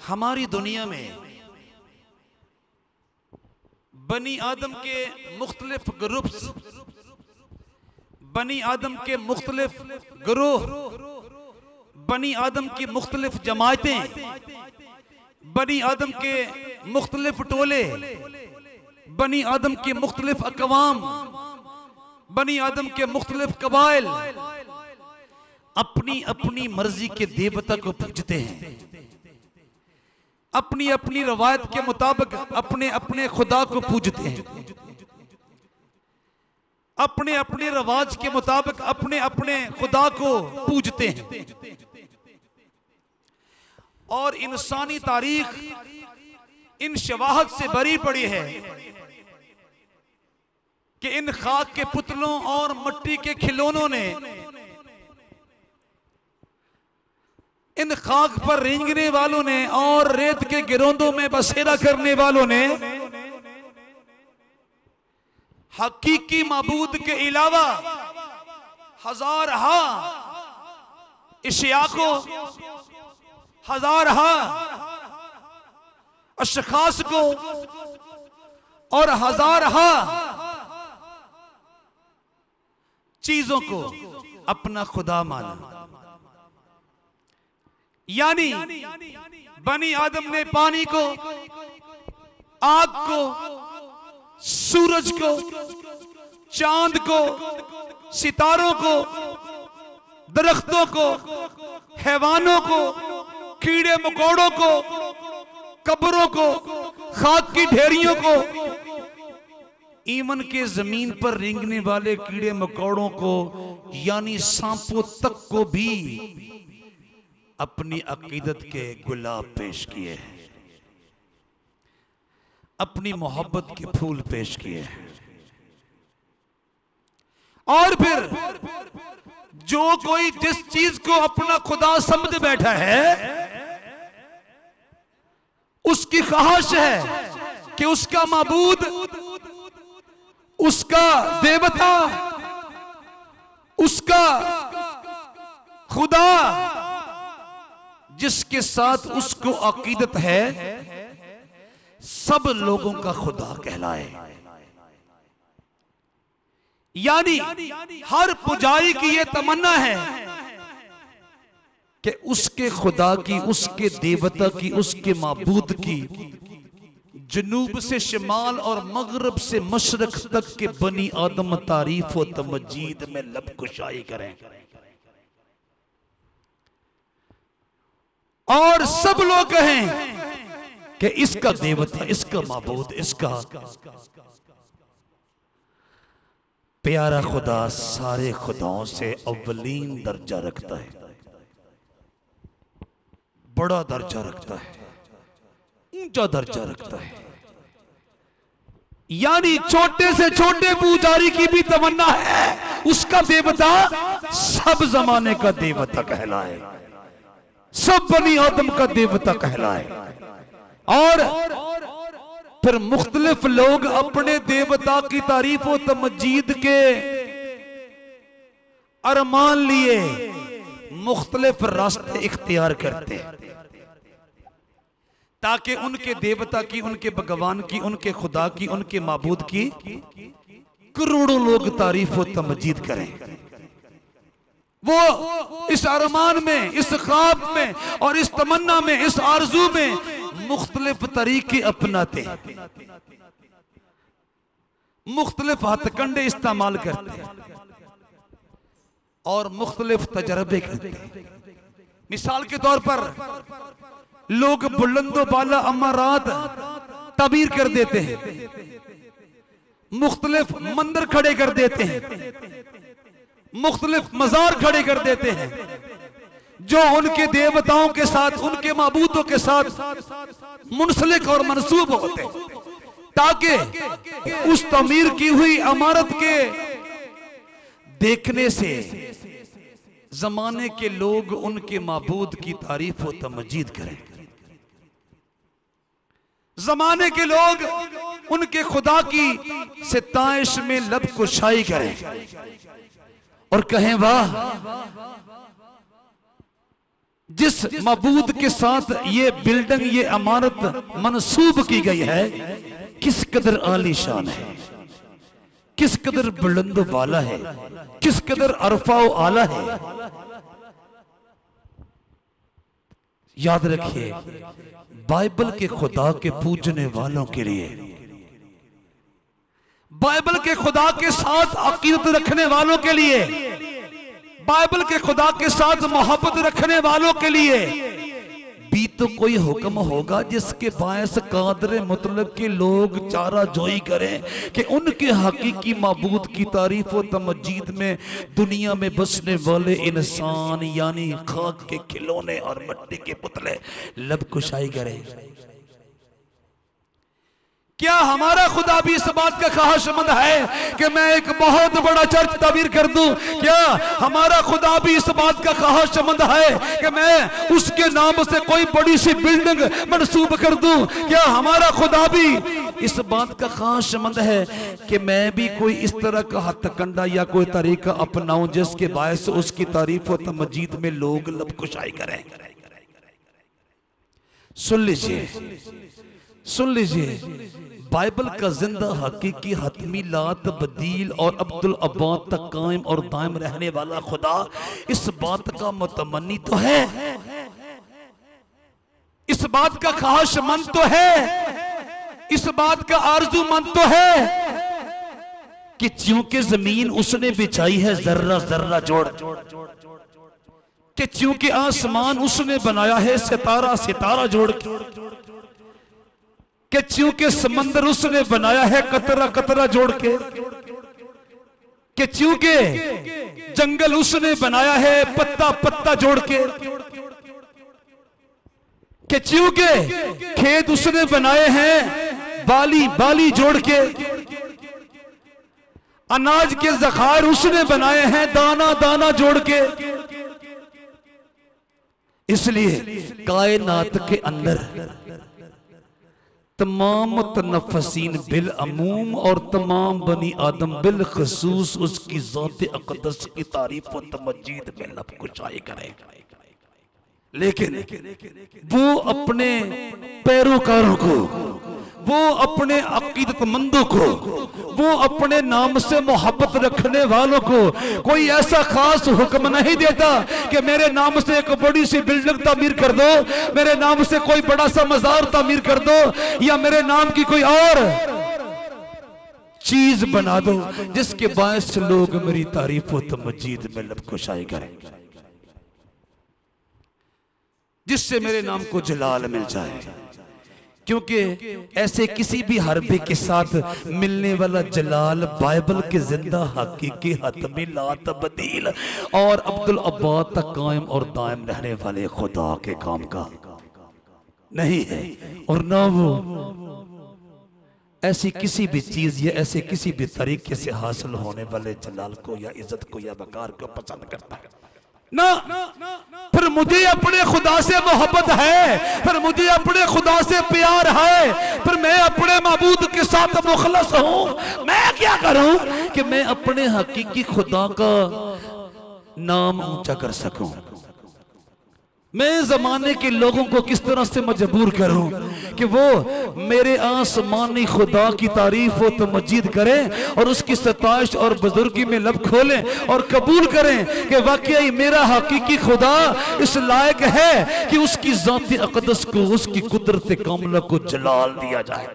हमारी दुनिया में बनी आदम के मुख्तलिफ ग्रुप्स, बनी आदम के मुख्तलिफ ग्रोह, बनी आदम की मुख्तलिफ जमातें, बनी आदम के मुख्तलिफ टोले, बनी आदम के मुख्तलिफ अकवाम, बनी आदम के मुख्तलिफ कबाइल अपनी अपनी मर्जी के देवता को पूजते हैं, अपनी अपनी रवायत के मुताबिक अपने अपने खुदा को पूजते हैं, अपने अपने रवाज के मुताबिक अपने अपने खुदा को पूजते हैं। और इंसानी तारीख इन शवाहद से भरी पड़ी है कि इन खाक के पुतलों और मिट्टी के खिलौनों ने, इन खाक पर रेंगने वालों ने और रेत के गिरोंदों में बसेरा करने वालों ने हकीकी माबूद के अलावा हजारहा इशिया को, हजारहा अशखास को और हजारहा चीजों को अपना खुदा माना। यानी बनी आदम ने पानी को, आग को, सूरज को, चांद को, सितारों को, दरख्तों को, हैवानों को, कीड़े मकोड़ों को, कब्रों को, खाक की ढेरियों को, ईमन के जमीन पर रेंगने वाले कीड़े मकोड़ों को यानी सांपों तक को भी अपनी अकीदत के गुलाब पेश किए हैं, अपनी मोहब्बत के फूल पेश किए हैं। और फिर जो कोई जिस चीज को अपना खुदा समझ बैठा है, उसकी ख्वाहिश है कि उसका माबूद, उसका देवता, उसका खुदा जिसके साथ उसको अकीदत है, सब लोगों का खुदा कहलाए। यानी हर पुजारी की यह तमन्ना है कि उसके खुदा की, उसके देवता की, उसके माबूद की जनूब से शिमाल और मगरब से मशरक तक के बनी आदम तारीफ और तमजीद में लब कुशाई करें और सब लोग कहें कि इसका देवता, इसका माबूद, इसका प्यारा खुदा सारे खुदाओं से अव्वलीन दर्जा रखता है, बड़ा दर्जा रखता है, ऊंचा दर्जा रखता है। यानी छोटे से छोटे पुजारी की भी तमन्ना है उसका देवता सब जमाने का देवता कहलाए, सब बनी आदम का देवता कहलाए। और फिर मुख्तलिफ लोग अपने देवता की तारीफ और तमजीद के अरमान लिए मुख्तलिफ रास्ते इख्तियार करते हैं ताकि उनके देवता की, उनके भगवान की, उनके खुदा की, उनके माबूद की करोड़ों लोग तारीफ और तमजीद करें। वो इस अरमान में, इस ख्वाब में और इस तमन्ना में, इस आरजू में मुख्तलिफ तरीके अपनाते हैं, मुख्तलिफ हथकंडे इस्तेमाल करते हैं और मुख्तलिफ तजर्बे करते हैं। मिसाल के तौर पर लोग बुलंदो बाला अमारात तबीर कर देते हैं, मुख्तलिफ मंदिर खड़े कर देते हैं, मुख्तलिफ मजार खड़े कर देते हैं जो उनके देवताओं के साथ, उनके माबूदों के साथ मुंसलिक और मंसूब होते हैं ताकि उस तमीर की हुई इमारत के देखने से जमाने के लोग उनके माबूद की तारीफ और तमजीद करें, जमाने के लोग उनके खुदा की सिताइश में लब कुशाई करें और कहें वाह जिस मबूद के साथ ये बिल्डिंग, ये इमारत मंसूब की गई है, किस कदर आलीशान है, किस कदर बुलंद वाला है, किस कदर अरफा आला है। याद रखिए, बाइबल के खुदा के पूजने वालों के लिए, बाइबल के खुदा के साथ अकीदत रखने वालों के लिए, बाइबल के खुदा के साथ मोहब्बत रखने वालों के लिए भी तो कोई हुक्म होगा जिसके बायस कादर मुतलक के लोग चारा जोई करें कि उनके हकीकी माबूद की तारीफ और तमजीद में दुनिया में बसने वाले इंसान यानी खाक के खिलौने और मिट्टी के पुतले लब कुशाई करें। क्या हमारा खुदा भी इस बात का ख्वाहिशमंद है कि मैं एक बहुत बड़ा चर्च तामीर कर दूं? क्या हमारा खुदा भी इस बात का ख्वाहिशमंद है कि मैं उसके नाम से कोई बड़ी सी बिल्डिंग मंसूब कर दूं? क्या हमारा खुदा भी इस बात का ख्वाहिशमंद है कि मैं भी कोई इस तरह का हथकंडा या कोई तरीका अपनाऊं जिसके बायस उसकी तारीफ और तमजीद में लोग लबकुशाई करें? सुन लीजिए, सुन लीजिए, बाइबल का जिंदा हकीकी हतमी ला तब्दील और अब्दुल अब्बाद तक कायम और दायम रहने वाला खुदा इस बात का मुतमन्नी तो है, इस बात का ख्वाहिशमंद तो है, इस बात का आरज़ूमंद तो है कि चूंकि जमीन उसने बिछाई है जर्रा जर्रा जोड़, कि चूंकि आसमान उसने बनाया है सितारा सितारा जोड़ के, कि चूंकि समंदर उसने बनाया है कतरा कतरा जोड़ के, कि चूंकि जंगल उसने बनाया है पत्ता पत्ता जोड़ के, कि चूंकि खेत उसने बनाए हैं बाली बाली जोड़ के, अनाज के ज़खार उसने बनाए हैं दाना दाना जोड़ के। इसलिए कायनात के अंदर तमाम मुतनफ़सीन बिल अमूम और तमाम बनी आदम बिल खसूस उसकी ज़ात अक़दस की तारीफ और तमजीद में लब कुशाई करेगा। लेकिन वो अपने पैरोकारों को, वो अपने अकीदतमंदों को, वो अपने नाम से मोहब्बत रखने वालों को कोई ऐसा खास हुक्म नहीं देता कि मेरे नाम से एक बड़ी सी बिल्डिंग तामीर कर दो, मेरे नाम से कोई बड़ा सा मजार तामीर कर दो, या मेरे नाम की कोई और चीज बना दो जिसके बायस लोग मेरी तारीफ और तमजीद में लब कुशाई करें, जिससे मेरे नाम को जलाल मिल जाए। क्योंकि ऐसे किसी भी हरबे के साथ मिलने वाला जलाल बाइबल के जिंदा हकीकी हतमी ला तब्दील और अब्दुल अब्बाद तक कायम और दायम रहने वाले खुदा के काम का नहीं है, और ना वो ऐसी किसी भी चीज या ऐसे किसी भी तरीके से हासिल होने वाले जलाल को या इज्जत को या वकार को पसंद करता है ना। फिर मुझे अपने खुदा से मोहब्बत है, फिर मुझे अपने खुदा से प्यार है, फिर मैं अपने माबूद के साथ मुखलस हूं। मैं क्या करूं कि मैं अपने हकीकी खुदा का नाम ऊंचा कर सकूं? मैं जमाने के लोगों को किस तरह से मजबूर करूं कि वो मेरे आसमानी खुदा की तारीफ और तमजीद करें और उसकी सताइश और बुजुर्गी में लब खोलें और कबूल करें कि वाकई मेरा हकीकी खुदा इस लायक है कि उसकी ज़ात अक़दस को, उसकी कुदरत कामिला को जलाल दिया जाए।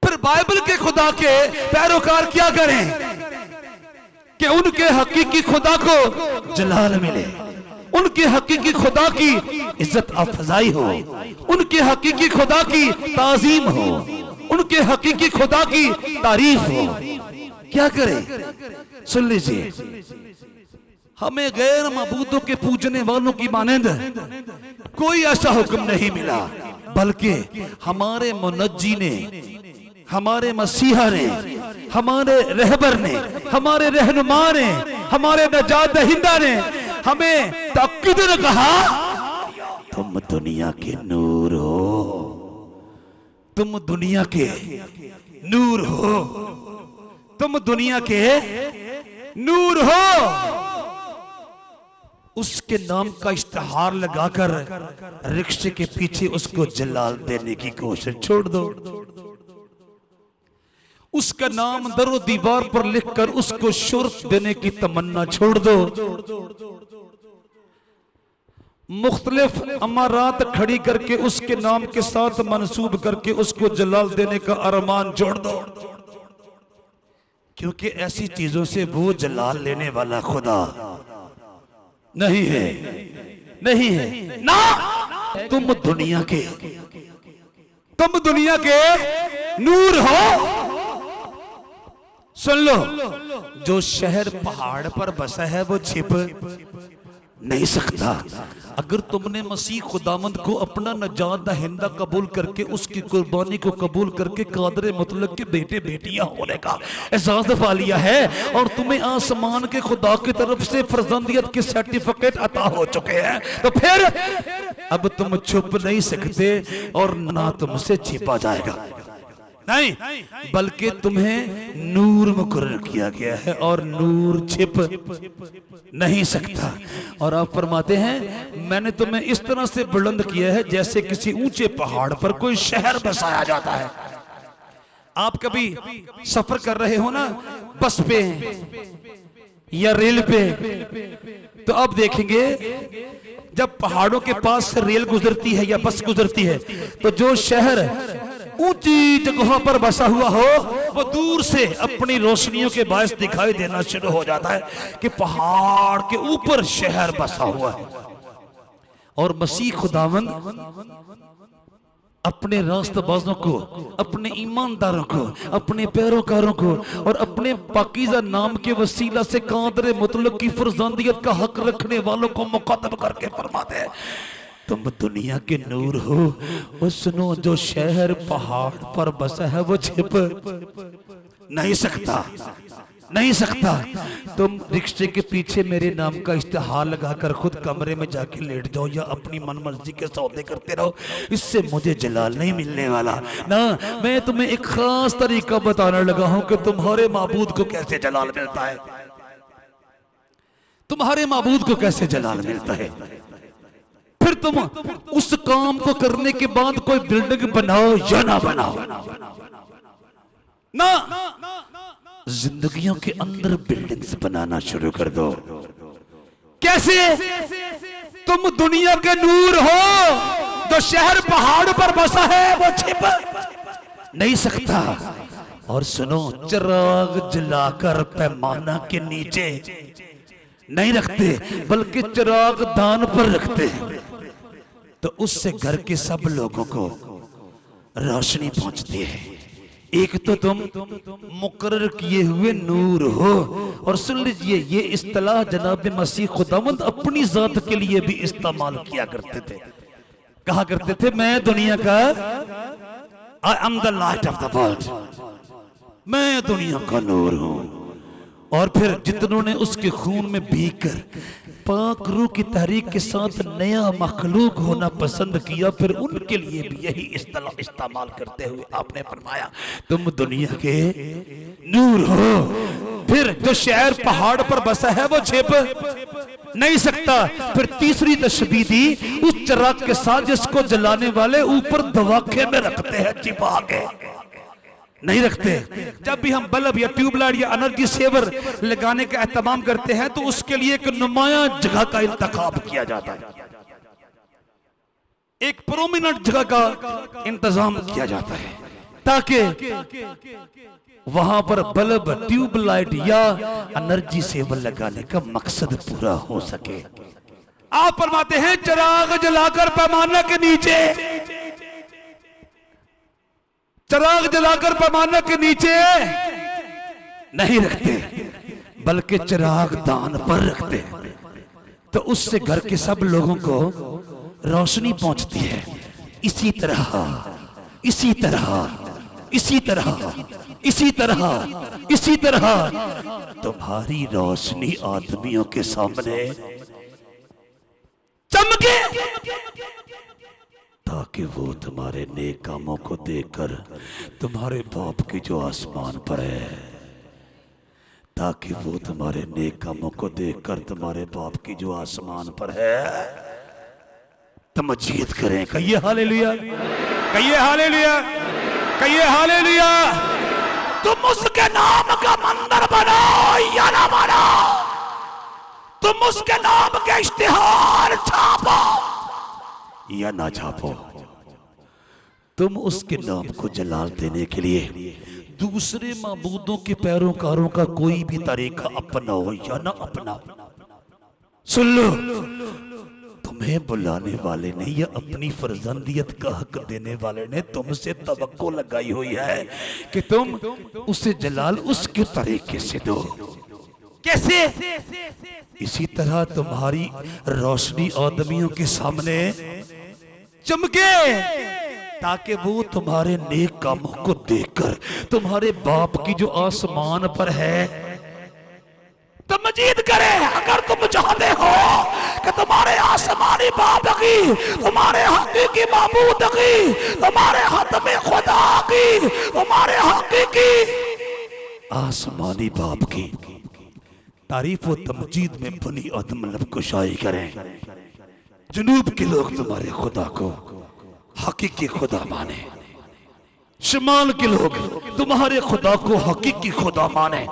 फिर बाइबल के खुदा के पैरोकार क्या करें कि उनके हकीकी खुदा को जलाल मिले, उनके हकीकी खुदा की इज्जत अफजाई हो, उनके हकीकी खुदा की ताजीम हो, उनके हकीकी खुदा की तारीफ हो। क्या करें? सुन लीजिए, हमें गैर मबूदों के पूजने वालों की मानंद कोई ऐसा हुक्म नहीं मिला, बल्कि हमारे मुनज्जी ने, हमारे मसीहा ने, हमारे रहबर ने, हमारे रहनुमा ने, हमारे नजात दहिंदा ने हमें ताकीद ने कहा, तुम दुनिया के नूर हो, तुम दुनिया के नूर हो, तुम दुनिया के नूर हो। उसके नाम का इश्तिहार लगाकर रिक्शे के पीछे उसको जलाल देने की कोशिश छोड़ दो। उसका नाम दरो दीवार पर लिखकर उसको शोहरत देने की तमन्ना छोड़ दो। मुख्तलिफ अमारात खड़ी करके उसके नाम के साथ मंसूब करके उसको जलाल देने का अरमान जोड़ दो, क्योंकि ऐसी चीजों से वो जलाल लेने वाला खुदा नहीं है, नहीं है ना। तुम दुनिया के नूर हो। सुन लो, जो शहर पहाड़ पर बसा है वो छिप नहीं सकता। अगर तुमने मसीह खुदावंद को अपना नजात दहिंदा कबूल करके उसकी कुर्बानी को कबूल करके कादर मुतलक के बेटे बेटियां होने का एहसास पा लिया है और तुम्हें आसमान के खुदा की तरफ से फर्जंदियत के सर्टिफिकेट अता हो चुके हैं, तो फिर अब तुम छुप नहीं सकते और ना तुमसे छिपा जाएगा, नहीं, बल्कि तुम्हें नूर मुकर्रर किया गया है और नूर छिप नहीं सकता। और आप फरमाते हैं मैंने तुम्हें इस तरह से बुलंद किया है जैसे किसी ऊंचे पहाड़ पर कोई शहर बसाया जाता है। आप कभी सफर कर रहे हो ना बस पे या रेल पे, तो अब देखेंगे जब पहाड़ों के पास से रेल गुजरती है या बस गुजरती है तो जो शहर ऊंची जगहों पर बसा हुआ हो वो दूर से अपनी रोशनियों के बायस दिखाई देना शुरू हो जाता है कि पहाड़ के ऊपर शहर बसा हुआ है। और मसीह खुदावंद अपने रास्तबाजों को, अपने ईमानदारों को, अपने पैरोकारों को और अपने पाकीज़ा नाम के वसीला से कादर मुतलक की फर्जंदियत का हक रखने वालों को मुकद्दम करके फरमाते हैं तुम दुनिया के नूर हो। वो सुनो, जो शहर पहाड़ पर बसा है वो छिप नहीं सकता, नहीं सकता। तुम रिक्शे के पीछे मेरे नाम का इश्तिहार लगाकर खुद कमरे में जाके लेट जाओ या अपनी मनमर्जी के सौदे करते रहो, इससे मुझे जलाल नहीं मिलने वाला ना। मैं तुम्हें एक खास तरीका बताने लगा हूं कि तुम्हारे माबूद को कैसे जलाल मिलता है, तुम्हारे माबूद को कैसे जलाल मिलता है। फिर तुम उस काम को करने के बाद कोई बिल्डिंग बनाओ या ना बनाओ ना, जिंदगियों के अंदर बिल्डिंग्स बनाना शुरू कर दो। कैसे? तुम दुनिया के नूर हो, जो शहर पहाड़ पर बसा है वो छिप नहीं सकता। और सुनो, चिराग जलाकर पैमाना के नीचे नहीं रखते बल्कि चिराग दान पर रखते हैं, तो उससे घर के सब लोगों को रोशनी पहुंचती है। एक तो तुम मुकर्रर किए हुए नूर हो। और सुन लीजिए, ये इस्तिलाह जनाब मसीह खुदावंद अपनी जात के लिए भी इस्तेमाल किया करते थे। कहा करते थे मैं दुनिया का, I am the light of the world, मैं दुनिया का नूर हूं। और फिर जितनों ने उसके खून में भीगकर पाक रूह की तहरीक के साथ नया मखलूक होना पसंद किया, फिर उनके लिए भी यही इस्तिलाह इस्तेमाल करते हुए आपने फरमाया तुम दुनिया के नूर हो। फिर जो शहर पहाड़ पर बसा है वो छिप नहीं सकता। फिर तीसरी तशबीह दी उस चिराग के साथ जिसको जलाने वाले ऊपर दवाखे में रखते हैं, छिपा के नहीं रखते। जब भी हम बल्ब या ट्यूबलाइट या एनर्जी सेवर लगाने का एहतमाम करते हैं तो उसके लिए एक नुमाया जगह का इंतखाब किया जाता है, एक प्रोमिनेंट जगह का इंतजाम किया जाता है ताकि वहां पर बल्ब, ट्यूबलाइट या एनर्जी सेवर लगाने का मकसद पूरा हो सके। आप फरमाते हैं चिराग जलाकर पैमाने के नीचे, चिराग जलाकर पैमाने के नीचे नहीं रखते बल्कि चिराग दान पर रखते, तो उससे घर के सब लोगों को रोशनी पहुंचती है। इसी तरह इसी तरह इसी तरह इसी तरह इसी तरह तुम्हारी रोशनी आदमियों के सामने चमके ताकि वो तुम्हारे नेक कामों को देखकर तुम्हारे बाप की जो आसमान पर है ताकि वो तुम्हारे नेक कामों को देखकर तुम्हारे बाप की जो आसमान पर है तमजीद करें। कहिए हालेलुया, कहिए हालेलुया, कहिए हालेलुया। तुम उसके नाम का मंदिर बनाओ या ना बनाओ, तुम उसके नाम के इश्तिहार छापो या ना छापो, तुम उसके नाम को जलाल देने के लिए दूसरे माबूदों के पैरोकारों का कोई भी तरीका अपनाओ या ना अपनाओ। सुन लो, तुम्हें बुलाने वाले ने या अपनी फर्जंदियत का हक देने वाले ने तुमसे तवक्को लगाई हुई है कि तुम उसे जलाल उसके तरीके से दो। कैसे? इसी तरह तुम्हारी रोशनी आदमियों के सामने चमके ताकि वो तुम्हारे नेक कामों को देखकर तुम्हारे बाप की जो आसमान पर है तमजीद करे। अगर तुम चाहते हो कि तुम्हारे आसमानी बाप की, तुम्हारे हकीकी माबूद की, तुम्हारे हतमे खुदा की, तुम्हारे हकीकी आसमानी बाप की तारीफ व तमजीद में बनी आदम लब कुशाई करें, जुनूब के लोग तुम्हारे खुदा को हकीकी खुदा माने, शिमाल के लोग तुम्हारे खुदा को हकीकी खुदा माने,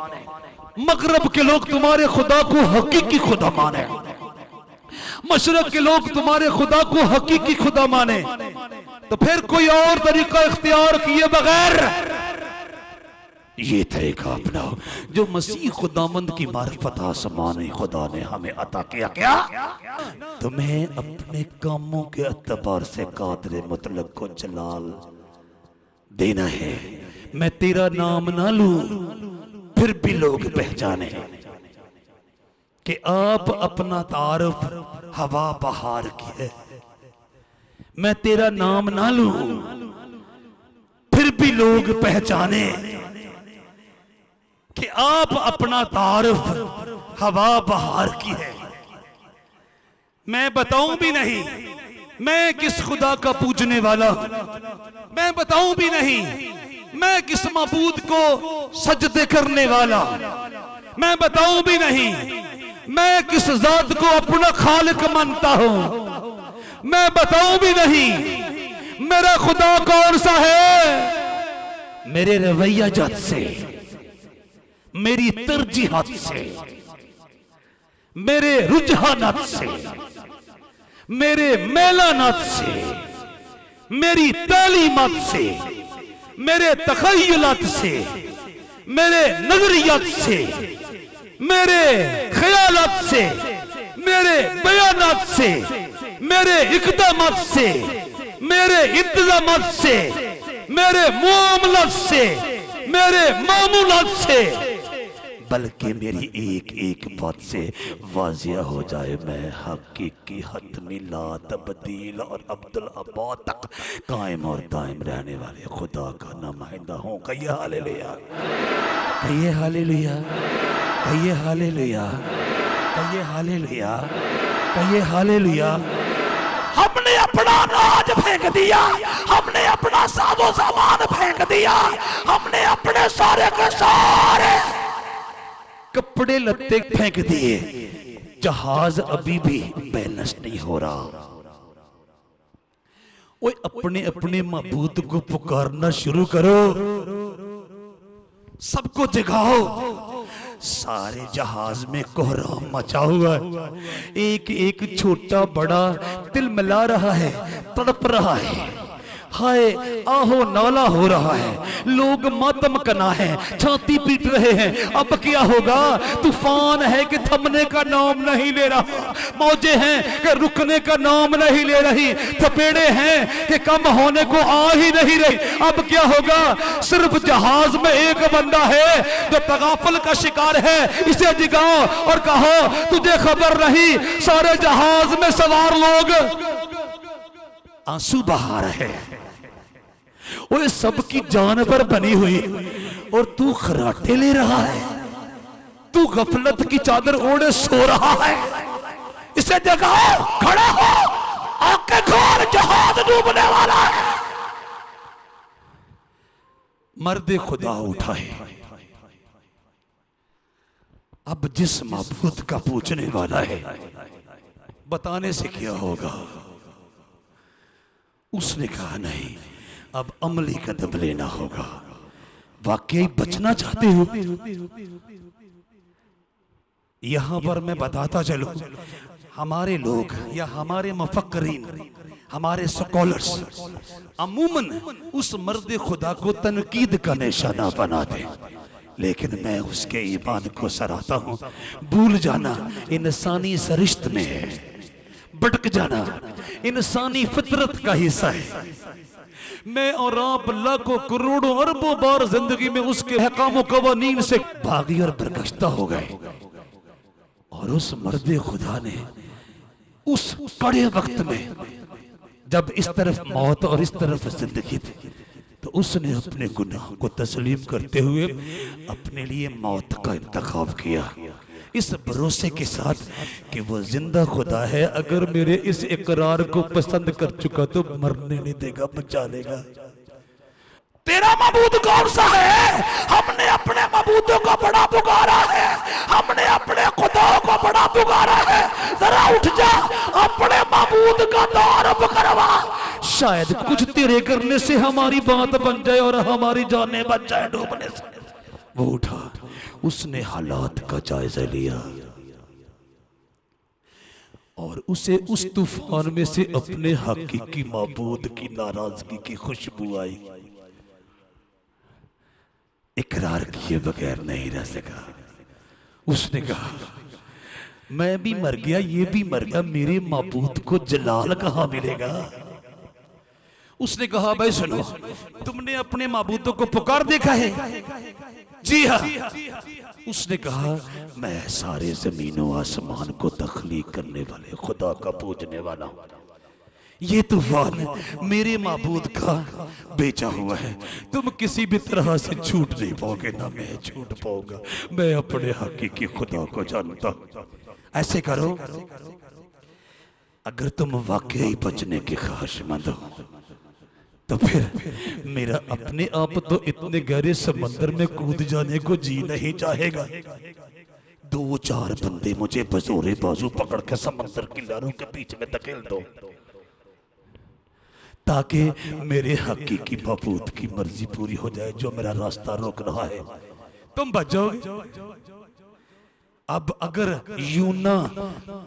मगरब के लोग तुम्हारे खुदा को हकीकी खुदा माने, मशरक के लोग तुम्हारे खुदा को हकीकी खुदा माने, तो फिर कोई और तरीका इख्तियार किए बगैर ये तरीका अपनाओ जो मसीह खुदामंद की मार्फत आसमानी खुदा ने हमें अता किया। क्या? तुम्हें अपने कामों के अतबार से कादर मुतलक को जलाल देना है। मैं तेरा नाम ना लूं फिर भी लोग पहचाने कि आप अपना तारुफ हवा बहार की है। मैं तेरा नाम ना लूं फिर भी लोग पहचाने कि आप अपना तारुफ हवा बहार की है। मैं बताऊं भी नहीं मैं किस खुदा का पूजने वाला, मैं बताऊं भी नहीं मैं किस माबूद को सजदे करने वाला, मैं बताऊं भी नहीं मैं किस जात को अपना खालिक मानता हूं, मैं बताऊं भी नहीं मेरा खुदा कौन सा है। मेरे रवैया जात से, मेरी तरजीहात से, मेरे रुझानात से, मेरे मेलानात से, मेरी तालीमात से, मेरे तखय्युलात से, मेरे नजरियात से, मेरे ख्यालात से, मेरे बयानात से, मेरे इक़दामात से, मेरे इंतजामात से, मेरे मुआमलात से, मेरे मामूलात से, बल्कि मेरी एक एक बात से वाजिया हो जाए मैं हकीकी हतमी ला तब्दील और अब्दुल अब्बाद तक कायम और दायम रहने वाले खुदा का नुमाइंदा हूँ। कहिए हालेलुया, कहिए हालेलुया, कहिए हालेलुया, कहिए हालेलुया, कहिए हालेलुया। हमने अपना अनाज फेंक दिया, हमने अपना साजो सामान फेंक दिया, हमने अपने सारे के सारे कपड़े लत्ते फेंक दिए, जहाज अभी भी बैलेंस नहीं हो रहा। वो अपने अपने माबूद को पुकारना शुरू करो, सबको जगाओ। सारे जहाज में कोहराम मचा हुआ है, एक एक छोटा बड़ा तिलमिला रहा है, तड़प रहा है, हाय आहो नाला हो रहा है, लोग मातम कना है, छाती पीट रहे हैं। अब क्या होगा? तूफान है कि थमने का नाम नहीं ले रहा, मौजें हैं कि रुकने का नाम नहीं ले रही, थपेड़े हैं कि कम होने को आ ही नहीं रही। अब क्या होगा? सिर्फ जहाज में एक बंदा है जो तगाफल का शिकार है, इसे जगाओ और कहो तुझे खबर नहीं, सारे जहाज में सवार लोग आंसू बहा रहे हैं, वो सबकी जानवर बनी हुई और तू खराटे ले रहा है, तू गफलत की चादर ओढ़े सो रहा है। इसे जगाओ, खड़ा हो, आंखें खोल, जहाज डूबने वाला है। मर्द खुदा उठा है, अब जिस माबूद का पूछने वाला है बताने से क्या होगा। उसने कहा नहीं, अब अमली कदम लेना होगा। वाकई बचना चाहते हो? यहां पर मैं बताता चलूं, हमारे लोग या हमारे मुफक्करीन, हमारे स्कॉलर्स अमूमन उस मर्द खुदा को तनकीद का निशाना बनाते, लेकिन मैं उसके ईमान को सराहता हूं। भूल जाना इंसानी सरिश्त में है, भटक जाना इंसानी फितरत का हिस्सा है। मैं और आप लाखों करोड़ों अरबों बार जिंदगी में उसके अहकाम कवानीन से भागी और बरगश्ता हो गए, और उस मर्द खुदा ने उस कड़े वक्त में जब इस तरफ मौत और इस तरफ जिंदगी थी, तो उसने अपने गुनाह को तस्लीम करते हुए अपने लिए मौत का इंतखाब किया, इस भरोसे के साथ कि वो जिंदा खुदा है। अगर मेरे इस इकरार को पसंद कर चुका तो मरने नहीं देगा, बचा लेगा। तेरा मबूद कौन सा है? हमने अपने मबूदों को बड़ा पुकारा है, हमने अपने खुदा को बड़ा पुकारा है। जरा उठ जा, अपने मबूद का तारफ करवा, शायद कुछ तेरे करने से हमारी बात बन जाए और हमारी जानें बच जाए डूबने से। वो उठा, उसने हालात का जायजा लिया और उसे उस तूफान में से अपने हकीकी माबूद की नाराजगी की खुशबू आई। इकरार किए बगैर नहीं रह सका। उसने कहा, मैं भी मर गया, ये भी मर गया, मेरे माबूद को जलाल कहां मिलेगा? उसने कहा, भाई सुनो, तुमने अपने माबूदों को पुकार देखा है? जी हाँ। उसने कहा, मैं सारे जमीनों आसमान को तख्लीक करने वाले खुदा का पूजने वाला हूं। ये तूफान मेरे माबूद का बेचा हुआ है, तुम किसी भी तरह से छूट नहीं पाओगे, ना मैं छूट पाऊंगा। मैं अपने हकीकी खुदा को जानता हूं। ऐसे करो, अगर तुम वाकई बचने के ख्वाहिशमंद हो तो फिर मेरा अपने आप तो इतने गहरे समंदर में कूद जाने को जी नहीं चाहेगा। 2-4 बंदे मुझे बजोरे बाजू पकड़ के समंदर की लहरों के बीच में धकेल दो, ताकि मेरे हकीकी माबूद की मर्जी पूरी हो जाए जो मेरा रास्ता रोक रहा है। तुम बच जाओगे। अब अगर यूना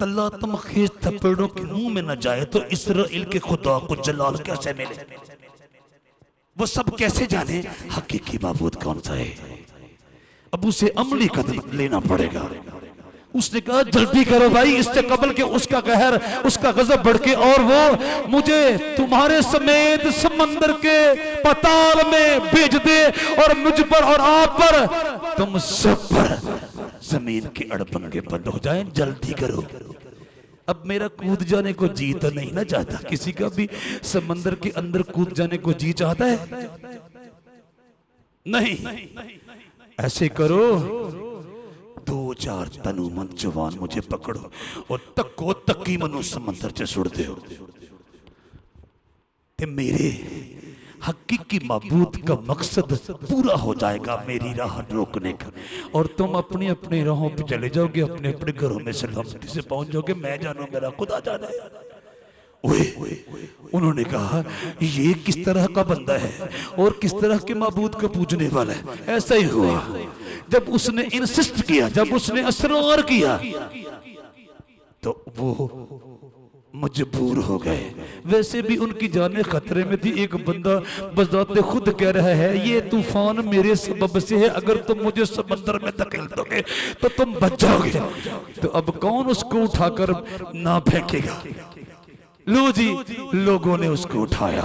तल्ला तुम खेज थप्पड़ों के मुंह में न जाए तो इसराइल के खुदा को जलाल कैसे मिले? वो सब कैसे जाने हकीकी माबूद कौन सा है? अब उसे अमली कदम लेना पड़ेगा। उसने कहा, जल्दी करो भाई, इससे कबल के उसका कहर, उसका गजब बढ़ के और वो मुझे तुम्हारे समेत समंदर के पताल में भेज दे और मुझ पर और आप पर, तुम सब पर जमीन के अड़पंगे बंद हो जाएं। जल्दी करो। अब मेरा कूद जाने को जी तो नहीं ना चाहता। किसी का भी समंदर के अंदर कूद जाने को जी चाहता है? नहीं। ऐसे करो, 2-4 तनुमंद जवान मुझे पकड़ो और तक्को तक्की मनु समंदर से सुड़ दो, ते मेरे हकीकी माबूद का मकसद पूरा हो जाएगा, मेरी राह रोकने का, और तुम अपनी अपनी राहों पे चले जाओगे, अपने अपने घरों में सलामती से पहुंच जाओगे। मैं जानू, मेरा खुदा जाने। उन्होंने कहा, ये किस तरह का बंदा है और किस तरह के माबूद को पूजने वाला है? ऐसा ही हुआ जब उसने इंसिस्ट किया, जब उसने असरार किया, तो वो मजबूर हो गए। वैसे भी उनकी जाने खतरे में थी। एक बंदा बजाते खुद कह रहा है, ये तूफान मेरे सबब से है, अगर तुम मुझे समंदर में धकेल दोगे तो तुम बच जाओगे। तो अब कौन उसको उठाकर ना फेंकेगा? लो जी, लोगों ने उसको उठाया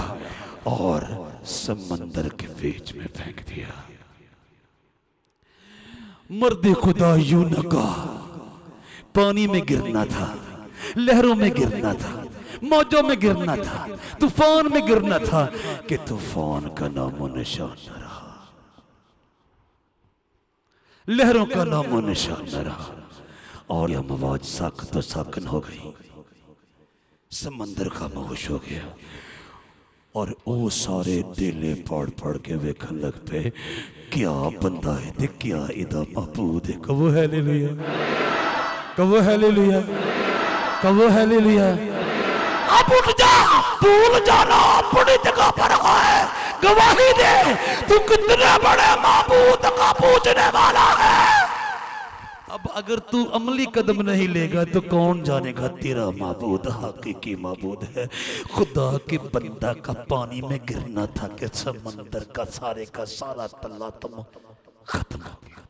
और समंदर के बीच में फेंक दिया। मर्द खुदा यूना का पानी में गिरना था, लहरों में गिरना था, मौजों में गिरना था, तूफान में गिरना था कि तूफान का नामो निशान न रहा, लहरों का नामो निशान न रहा, और यह मवाज साकत साकन हो गई। समंदर खामोश हो गया और वो सारे डेले पढ़ पढ़ के वेखन लग पे क्या बंदा है ते क्या इदा महबूद है। कबो हालेलुया, कबो हालेलुया, कबो हालेलुया। अब उठ जा, भूल जाना अपनी जगह पर है, गवाही दे तू कितने बड़े महबूद का पूछने वाला है। अब अगर तू अमली कदम नहीं लेगा तो कौन जानेगा तेरा महबूद हकीकी महबूद है। खुदा के बंदा का पानी में गिरना था कि समंदर का सारा तल्ला तुम खत्म हो गया,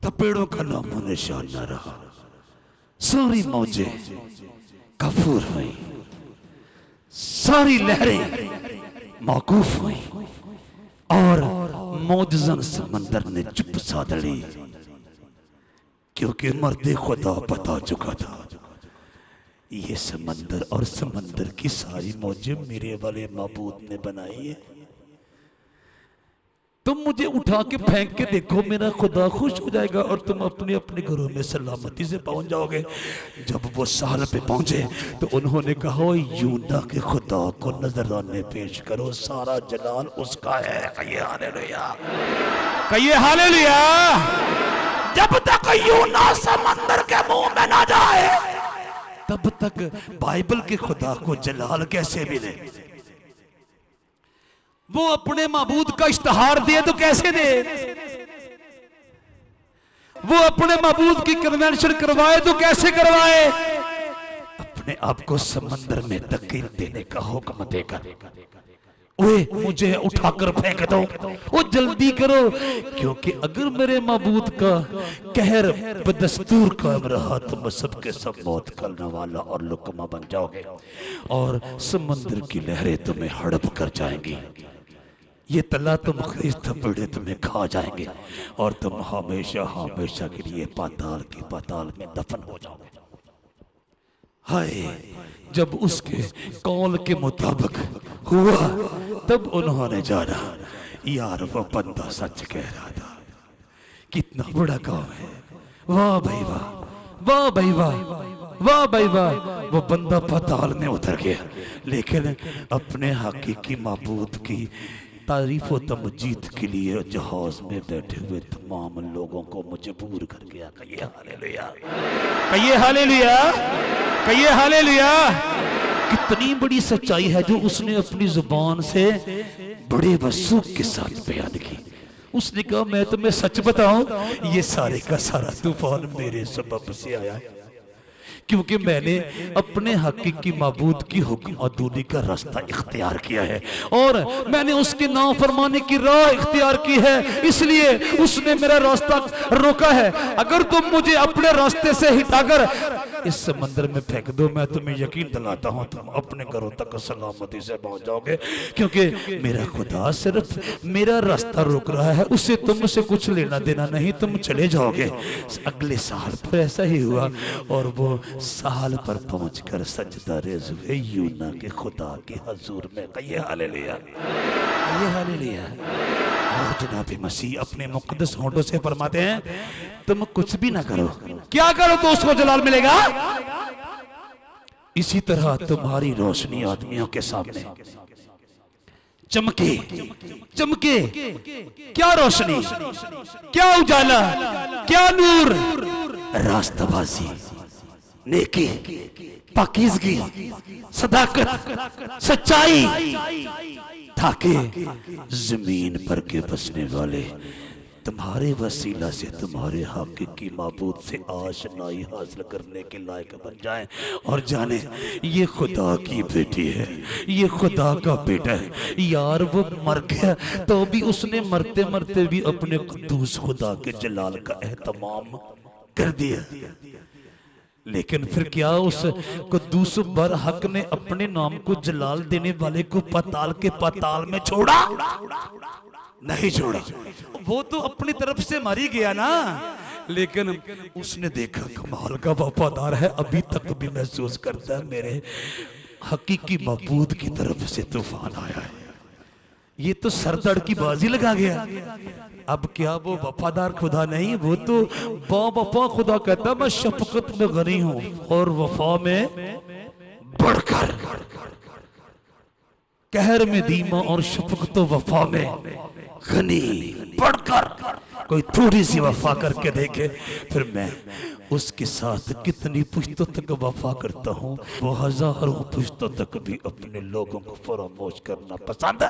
तपेड़ों का नामो निशान न रहा, सारी मौजें कफूर हुई, सारी लहरें मौकूफ हुई और मौजजन समंदर ने चुप साध ली, क्योंकि मर्दे खुदा बता चुका था ये समंदर और समंदर की सारी मौजें मेरे वाले महबूद ने बनाई है। तुम मुझे उठा के फेंक के देखो, मेरा खुदा खुश हो जाएगा और तुम अपने अपने घरों में सलामती से पहुंच जाओगे। जब वो साल पे पहुंचे तो उन्होंने कहा यूदा के खुदा को नजराने पेश करो, सारा जलाल उसका है। कहिए हालेलुया, कहिए हालेलुया। जब तक यूना समंदर के मुंह में ना जाए तब तक बाइबल के खुदा को जलाल कैसे मिले? वो अपने महबूद का इश्तिहार दे तो कैसे दे? वो अपने महबूद की कन्वेंशन करवाए तो कैसे करवाए? अपने आप को समंदर में धकेल देने का हुक्म देकर, ओए मुझे उठाकर फेंक दो, वो जल्दी करो, क्योंकि अगर मेरे महबूद का कहर बदस्तूर कायम रहा तो मैं सबके सब मौत करने वाला और लुकमा बन जाओगे और समंदर की लहरें तुम्हें हड़प कर जाएंगी, ये तला तुम खरीद थपड़े तुम्हें खा जाएंगे और तुम हमेशा हमेशा के लिए पाताल के पाताल में दफन हो जाओगे। हाय, जब उसके कौल के मुताबिक हुआ तब उन्होंने जाना यार वो बंदा सच कह रहा था। कितना बड़ा काम है, वाह भाई वाह, वाह भाई वाह, वाह भाई वाह। वो बंदा पाताल में उतर गया लेकिन अपने हकीकी महबूद की तारीफ और तमजीद के लिए जहाज में बैठे हुए तमाम लोगों को मजबूर कर गया। कहिए हालेलुया, कहिए हालेलुया, कहिए हालेलुया। कितनी बड़ी सच्चाई है जो उसने अपनी जुबान से बड़े वसूख के साथ बयान की। उसने कहा मैं तुम्हें सच बताऊं, ये सारे का सारा तूफान मेरे सबब से आया है, क्योंकि मैंने अपने हकीकी महबूद की हुक्म का रास्ता इख्तियार किया है और मैंने उसके नाम फरमाने की राह इख्तियार की है, इसलिए उसने मेरा रास्ता रोका है। अगर तुम मुझे अपने रास्ते से हटाकर इस समंदर में फेंक दो, मैं तुम्हें यकीन दिलाता हूं तुम अपने घरों तक सलामती से पहुंच जाओगे, क्योंकि मेरा खुदा सिर्फ मेरा रास्ता रोक रहा है, उससे तुमसे कुछ लेना देना नहीं, तुम चले जाओगे। अगले साल पर ऐसा ही हुआ और वो साल पर पहुंचकर सजदा रेज़ हुए यूना के खुदा के हजूर में। कहिए हालेलुया, कहिए हालेलुया। और जनाब मसीह अपने मुक़द्दस होंठों से फरमाते हैं तुम कुछ भी ना करो, क्या करो तो उसको जलाल मिलेगा। इसी तरह तुम्हारी रोशनी आदमियों के सामने चमके, चमके। क्या रोशनी, क्या उजाला, क्या नूर, रास्ताबाजी, नेकी, पाकीज़गी, सदाकत, सच्चाई, ताकि जमीन पर के बसने वाले तुम्हारे वसीला से तुम्हारे हकीकी महबूद से आशनाई हासिल करने के लायक बन जाएं और जाने ये खुदा की बेटी है, ये खुदा का बेटा है। यार वो मर गया तो भी उसने मरते मरते भी अपने कुद्दूस खुदा के जलाल का एहतमाम कर दिया। लेकिन फिर क्या उस कुद्दूस बर हक ने अपने नाम को जलाल देने वाले को पाताल के पाताल में छोड़ा? नहीं छोड़ा। वो तो अपनी तरफ से मर ही गया ना, लेकिन उसने देखा कमाल का वफादार है, अभी तक भी महसूस करता है मेरे हकीकी महबूद की तरफ से तूफान आया है। ये तो सरदर्द की बाजी लगा गया। अब क्या वो वफादार खुदा नहीं, वो तो बावफा खुदा कहता मैं शफकत में गनी हूं और वफा में बढ़कर। कहर में धीमा और शफकत वफा में गनी पढ़कर कोई थोड़ी सी वफा करके देखे, फिर मैं उसके साथ कितनी पुश्तों तक वफा करता हूँ, वो हजारों पुश्तों तक भी अपने लोगों को फरामोश करना पसंद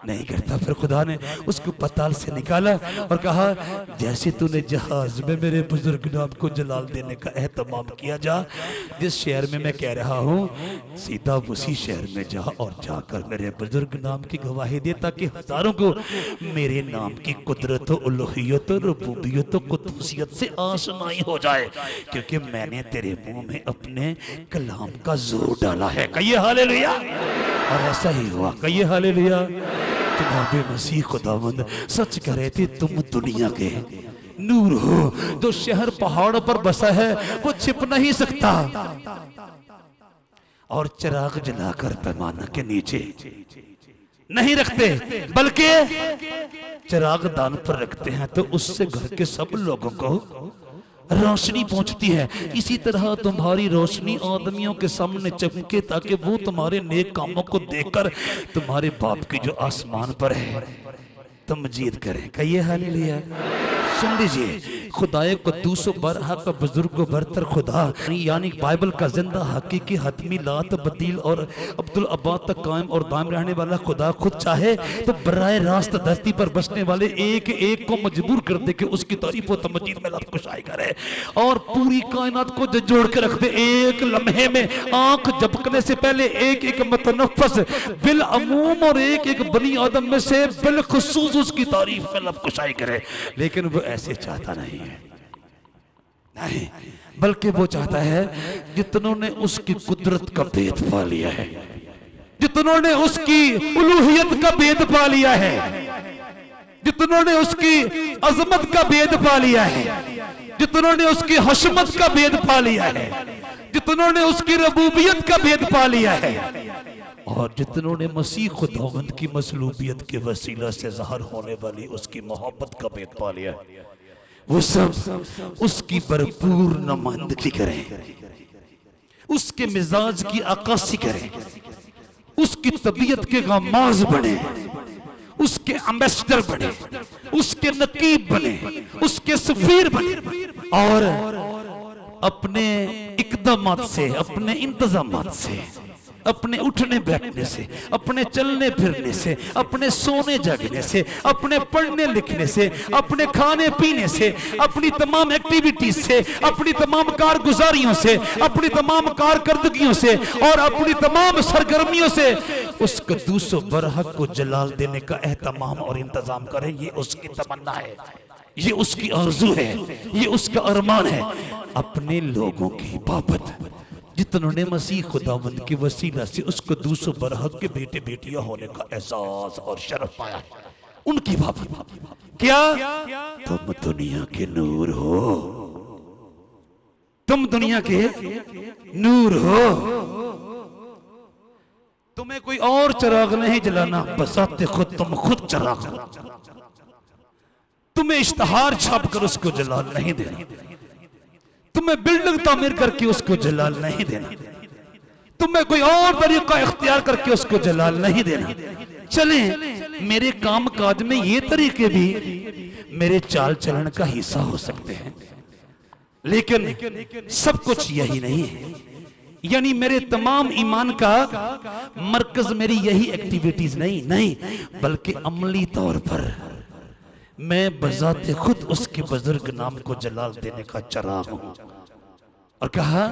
नहीं करता। फिर खुदा ने उसको पताल से निकाला और कहा, जैसे तूने जहाज में मेरे बुजुर्ग नाम को जलाल देने का एहतमाम किया, जा जिस शहर में मैं कह रहा हूँ सीधा उसी शहर में जा और जाकर मेरे बुजुर्ग नाम की गवाही दे, ताकि हजारों को मेरे नाम की कुदरत, उलूहियत, रुबूबियत, कुद्दूसियत से आशनाई हो जाए, क्योंकि मैंने तेरे मुंह में अपने कलाम का जोर डाला है। कहिए हालेलुया। और ऐसा ही हुआ, कहिए हालेलुया। जनाबे मसीह खुदावंद सच कह रहे थे, तुम दुनिया के नूर हो। जो शहर पहाड़ों पर बसा है वो छिप नहीं सकता, और चिराग जलाकर पैमाना के नीचे नहीं रखते, बल्कि चिराग दान पर रखते हैं, तो उससे घर के सब लोगों को रोशनी पहुंचती है। इसी तरह तुम्हारी रोशनी आदमियों के सामने चमके, ताकि वो तुम्हारे नेक कामों को देखकर तुम्हारे बाप की जो आसमान पर है तमजीद करें। कहिए हालेलुया। सुन लीजिए, खुदाए कुद्दूस बरहक बुजुर्ग बरतर खुदा, यानी बाइबल का जिंदा हकीकी हतमी लात बदील और अब्दुल अब्बाद तक कायम और दायम रहने वाला खुदा खुद चाहे तो बराए रास्त धरती पर बसने वाले एक एक को मजबूर कर दे कि उसकी तारीफ व तमजीद में लफ्ज़ करे, और पूरी कायनात को जोड़ के रख दे। एक लम्हे में आंख झपकने से पहले एक एक मुतनफ़्फ़िस बिल अमूम और एक एक बनी आदम में से बिलखुसूस उसकी तारीफ में लफ्ज़ करे। लेकिन वो ऐसे चाहता नहीं है, नहीं, बल्कि वो चाहता है जितनों ने उसकी कुदरत का भेद पा लिया है, जितनों ने उसकी उलूहियत का भेद पा लिया है, जितनों ने उसकी अजमत का भेद पा लिया है, जितनों ने उसकी हशमत का भेद पा लिया है, जितनों ने उसकी रबूबियत का भेद पा लिया है, और जितनों ने मसीह खुदावंद की मसलूबियत के वसीला से ज़ाहिर होने वाली उसकी मोहब्बत का भेद पा लिया, वो सब उसकी भरपूर नुमाइंदगी करें, उसके मिजाज की अक्कासी करें, उसकी तबीयत के गामाज बने, उसके एम्बेसडर बने, उसके नकीब बने, उसके सफीर बने, और अपने इक़दामात से, अपने इंतजामात से, अपने उठने बैठने से, अपने चलने फिरने से, अपने सोने जागने से, अपने पढ़ने लिखने से, अपने खाने पीने से, अपनी तमाम एक्टिविटीज से, अपनी तमाम कारगुजारियों से, अपनी तमाम कारकर्दगियों से और अपनी तमाम सरगर्मियों से उस कुद्दूस बरहक को जलाल देने का एहतमाम और इंतजाम करें। ये उसकी तमन्ना है, ये उसकी आरज़ू है, ये उसका अरमान है। अपने लोगों की बाबत जितनों ने मसीह खुदावंद के वसीला से उस कुद्दूस बरहक के बेटे बेटियां होने का एहसास और शरफ पाया, उनकी बाबत क्या, तुम दुनिया के नूर हो, तुम दुनिया के नूर हो, तुम्हें कोई और चिराग नहीं जलाना, बसाते खुद तुम खुद चिराग हो, तुम्हें इश्तहार छाप कर उसको जलाल नहीं देना, तुम्हें बिल्डिंग तामीर करके उसको जलाल नहीं देना, तुम्हें कोई और तरीका इख्तियार करके उसको जलाल नहीं देना। चलें, मेरे काम काज में ये तरीके भी मेरे चाल चलन का हिस्सा हो सकते हैं, लेकिन सब कुछ यही नहीं है। यानी मेरे तमाम ईमान का मरकज मेरी यही एक्टिविटीज नहीं, बल्कि अमली तौर पर मैं बजाते खुद उसके बुजुर्ग नाम को जलाल देने का चिराग हूं। और कहा,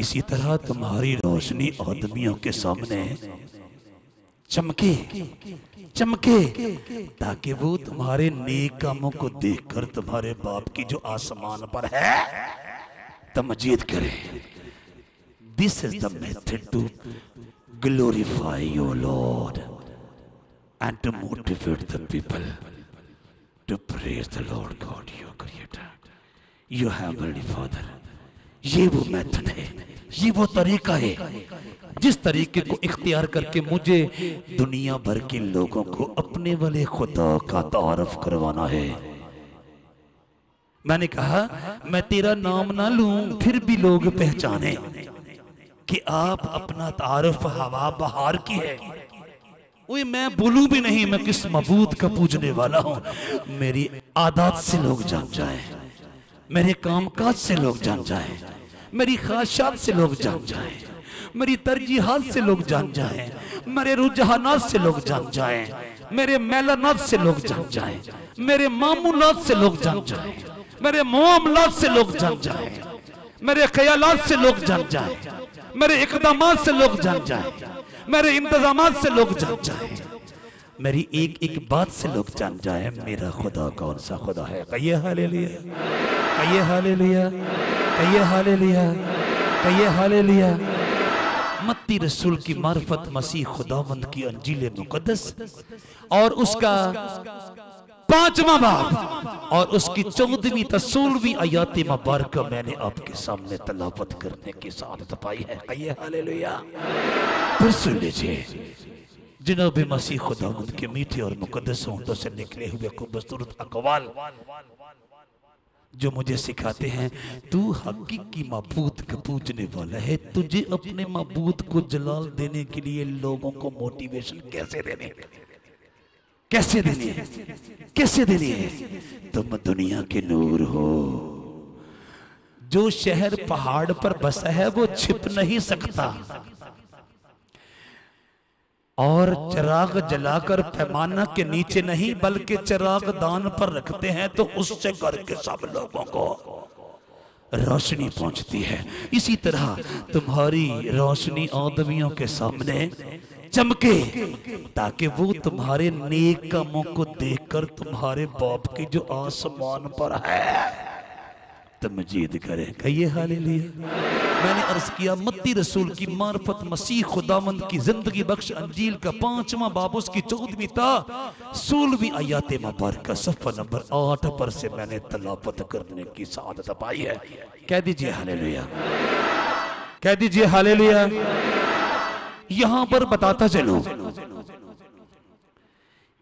इसी तरह तुम्हारी रोशनी आदमियों के सामने चमके चमके, ताकि वो तुम्हारे नेक कामों को देखकर तुम्हारे बाप की जो आसमान पर है तमजीद करे। This is the method to glorify your lord and to motivate the people to praise the Lord God your creator, your heavenly Father। ये वो मेथड है, ये वो तरीका है जिस तरीके को इख्तियार करके मुझे दुनिया भर के लोगों को अपने वाले खुदा का तारफ करवाना है। मैंने कहा, मैं तेरा नाम ना लूं फिर भी लोग पहचाने कि आप अपना तारफ हवा बहार की है, वही मैं बोलूं भी नहीं मैं किस मबूद का पूजने वाला हूं। मेरी आदत से लोग जान जाए, मेरे कामकाज से लोग जान जाए, मेरी ख्वाहिशात से लोग जान जाए, मेरी तरजीहात से लोग जान जाए, मेरे रुझानात से लोग जान जाए, मेरे मैलानात से लोग जान जाए, मेरे मामूलात से लोग जान जाए, मेरे मामलात से लोग जान जाए, मेरे ख्यालात से लोग जान जाए, मेरे इक़दामात से लोग जान जाए, मेरे इंतजामात से लोग जान जाए, मेरी एक एक बात से लोग जान जाए मेरा खुदा कौन सा खुदा है। कहिए हालेलुया, कहिए हालेलुया, कहिए हालेलुया, कहिए हालेलुया। मत्ती रसूल की मार्फत मसीह खुदावंद की अंजील मुकद्दस और उसका 5वां बाब और उसकी 14वीं ता 16वीं आयत मुबारक मैंने आपके सामने तलावत करने की सआदत पाई है। कहिए हालेलुया। फिर सुन लीजिए जनाब मसीह खुदावंद के मीठे और मुकद्दस होंठों से निकले हुए खूबसूरत अक़वाल जो मुझे सिखाते हैं तू हकीकी मबूद का पूजने वाला है। तुझे अपने मबूद को जलाल देने के लिए लोगों को मोटिवेशन कैसे देने, कैसे देनी है, कैसे देनी है। तुम दुनिया के नूर हो। जो शहर पहाड़ पर बसा है वो छिप नहीं सकता और चिराग जलाकर पैमाना के नीचे नहीं बल्कि चिराग दान पर रखते हैं तो उससे घर के सब लोगों को रोशनी पहुंचती है। इसी तरह तुम्हारी रोशनी आदमियों के सामने चमके ताकि वो तुम्हारे नेक कामों को देखकर तुम्हारे बाप की जो आसमान पर है तमजीद करें। कहिए हालेलुया। मैंने अर्ज किया मत्ती रसूल की मार्फत मसीह खुदावंद की जिंदगी बख्श अंजील का 5वां बाब उसकी 14वीं ता 16वीं आयत मुबारक सफ़ा नंबर 8 पर से मैंने तलावत करने की सआदत पाई है। कह दीजिए हालेलुया, कह दीजिए हालेलुया। यहां पर बताता चलूं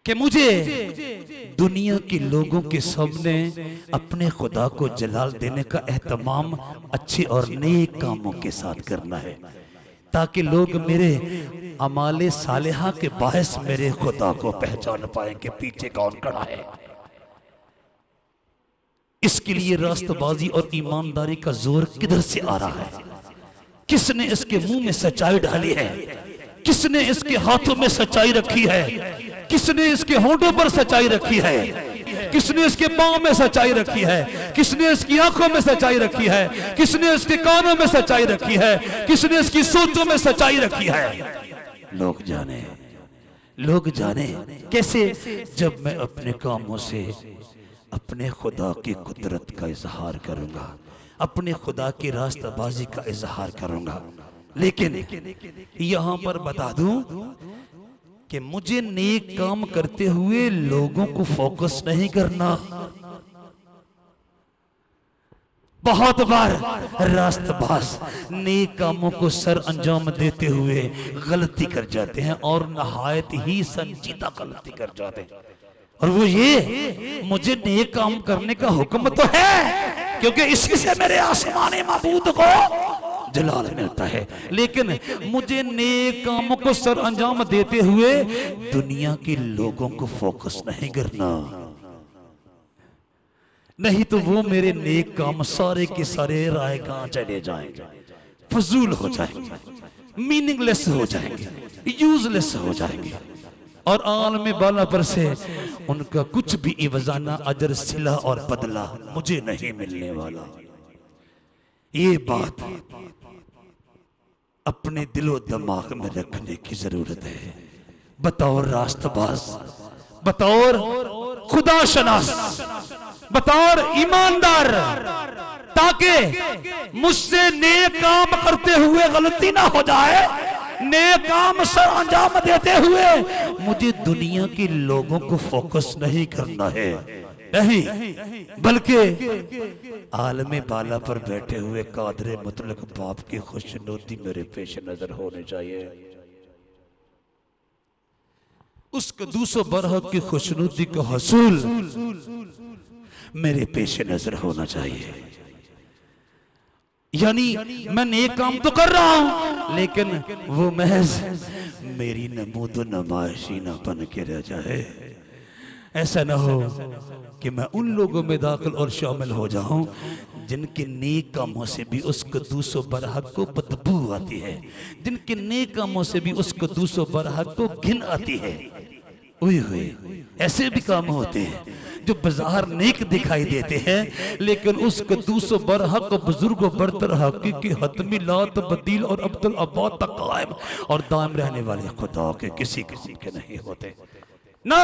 कि मुझे दुनिया के लोगों के सामने अपने खुदा को जलाल देने का एहतमाम अच्छे और नेक कामों के साथ करना है ताकि लोग मेरे अमाले सालिहा के बायस मेरे खुदा को पहचान पाएं कि पीछे कौन खड़ा है। इसके लिए रास्तबाजी और ईमानदारी का जोर किधर से आ रहा है? किसने इसके मुंह में सच्चाई डाली है? किसने इसके हाथों में सच्चाई रखी है? किसने इसके होंठों पर सच्चाई रखी है? किसने इसके पांव में सच्चाई रखी है? किसने इसकी आंखों में सच्चाई रखी है? किसने इसके कानों में सच्चाई रखी है? किसने इसकी सोचों में सच्चाई रखी है? लोग जाने, लोग जाने। कैसे? जब मैं अपने कामों से अपने खुदा की कुदरत का इजहार करूंगा, अपने खुदा की रास्ताबाजी का इजहार करूंगा। लेकिन यहां पर बता दूं कि मुझे नेक काम करते हुए लोगों को फोकस नहीं करना। बहुत बार रास्तबाज नेक कामों को सर अंजाम देते हुए गलती कर जाते हैं और नहायत ही संजीदा गलती कर जाते हैं। और वो ये मुझे नेक काम करने का हुक्म तो है क्योंकि इसी से मेरे आसमानी मबूद को जलाल मिलता है, लेकिन मुझे नेक कामों को सर अंजाम देते हुए दुनिया के लोगों को फोकस नहीं करना। नहीं तो वो मेरे नेक काम सारे के सारे रायगां चले जाएंगे, फजूल हो जाएंगे, मीनिंगलेस हो जाएंगे, यूजलेस हो जाएंगे और आलम बाला पर से उनका कुछ भी इवजाना अजर सिला और बदला मुझे नहीं मिलने वाला। ये बात अपने दिलो दिमाग में रखने की जरूरत है। बतौर रास्तबाज, बतौर खुदा शनास, बतौर ईमानदार, ताकि मुझसे नेक काम करते हुए गलती ना हो जाए, नेक काम सर अंजाम देते हुए मुझे दुनिया के लोगों को फोकस नहीं करना है, नहीं बल्कि आलमे बाला पर बैठे हुए कादरे मुतलक बाप की खुशनुदी मेरे पेश नजर होने चाहिए। उस कदूसो बरहक की खुशनुदी का हसूल मेरे पेश नजर होना चाहिए। यानी मैं नेक काम तो कर रहा हूं लेकिन वो महज मेरी नमूद नमाइशी न बन के रह जाए। ऐसा ना हो कि मैं उन लोगों में दाखिल और शामिल हो जाऊं जिनके नेक कामों से भी उस कद्दूस व बरहक को बदबू आती है, जिनके नेक कामों से भी उस कद्दूस व बरहक को घिन आती है। हुए ऐसे भी काम होते हैं जो बाजार नेक दिखाई देते हैं लेकिन उस कद्दूस व बरहक बुजुर्ग बरतर हकीकी हतमी लात बदील और अब्दुल अब्बाद तक कायम और दायम रहने वाले खुदा के किसी किसी के नहीं होते ना।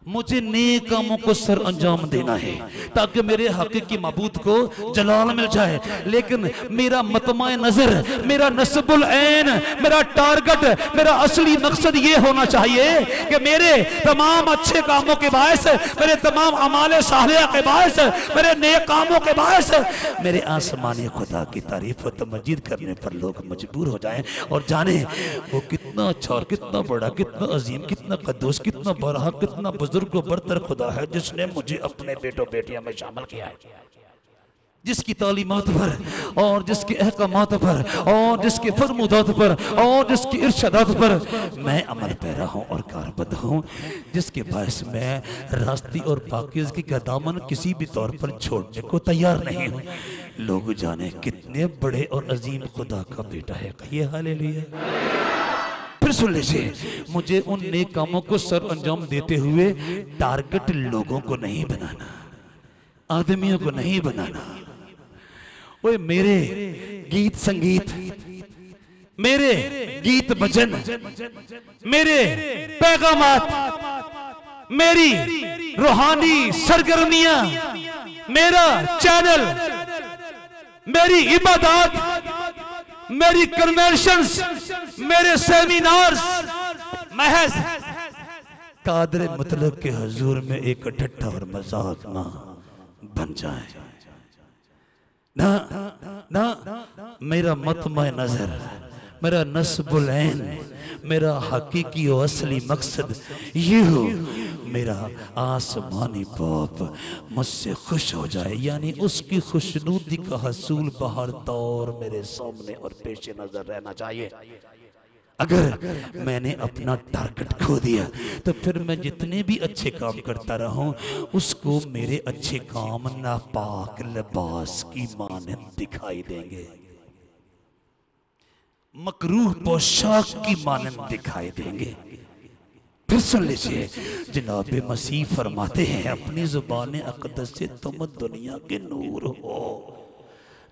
मुझे नेक कामों को सर अंजाम देना है ताकि मेरे हकीकी मबूद को जलाल मिल जाए, लेकिन मेरा मतमाए नजर, मेरा नस्बुल ऐन, मेरा टारगेट, मेरा असली मकसद ये होना चाहिए कि मेरे तमाम अच्छे कामों के बायस, मेरे तमाम अमाले सालिहा के बायस, मेरे नेक कामों के बायस मेरे आसमानी खुदा की तारीफ व तमजीद करने पर लोग मजबूर हो जाएं और जाने वो कितना अच्छा और कितना बड़ा, कितना अजीम, कितना कद्दूस, कितना बरहा, कितना बुजुर्ग को बरतर खुदा है जिसने मुझे अपने बेटों बेटियों में शामिल किया है, जिसकी तालीमात पर और जिसके अहकामात पर और जिसके फरमुदात पर और जिसकी इरशादात पर मैं अमल पैरा हूँ और कारबंद हूँ, जिसके बायस मैं रास्ती और पाकीज़गी का दामन किसी भी तौर पर छोड़ने को तैयार नहीं हूँ। लोग जाने कितने बड़े और अजीम खुदा का बेटा है। कहिए हालेलुया। फिर सुन लीजिए, मुझे उन नेक कामों को सर अंजाम देते हुए टारगेट लोगों को नहीं बनाना, आदमियों को नहीं बनाना। ओए मेरे गीत संगीत, मेरे गीत भजन, मेरे पैगामात, मेरी रूहानी सरगर्मियां, मेरा चैनल, मेरी इबादत, मेरी कन्वेंशंस, मेरे सेमिनार्स महज कादर मतलब के हुजूर में एक ठट्ठा और मजाक ना बन जाए। ना ना मेरा मतमाए नजर, मेरा नस्बुल ऐन, मेरा हकीकी और असली मकसद ये हो मेरा आसमानी बाप मुझसे खुश हो जाए, यानी उसकी खुशनुदी का हसूल बहर तौर मेरे सामने और पेश नजर रहना चाहिए। अगर मैंने अपना टारगेट खो दिया तो फिर मैं जितने भी अच्छे काम करता रहूं उसको मेरे अच्छे काम नापाक लिबास की मानंद दिखाई देंगे, मकरूह पोशाक की मानंद दिखाई देंगे। फिर सुन लीजिए, जनाब मसीह फरमाते हैं अपनी जुबान अक़दस से तुम दुनिया के नूर हो।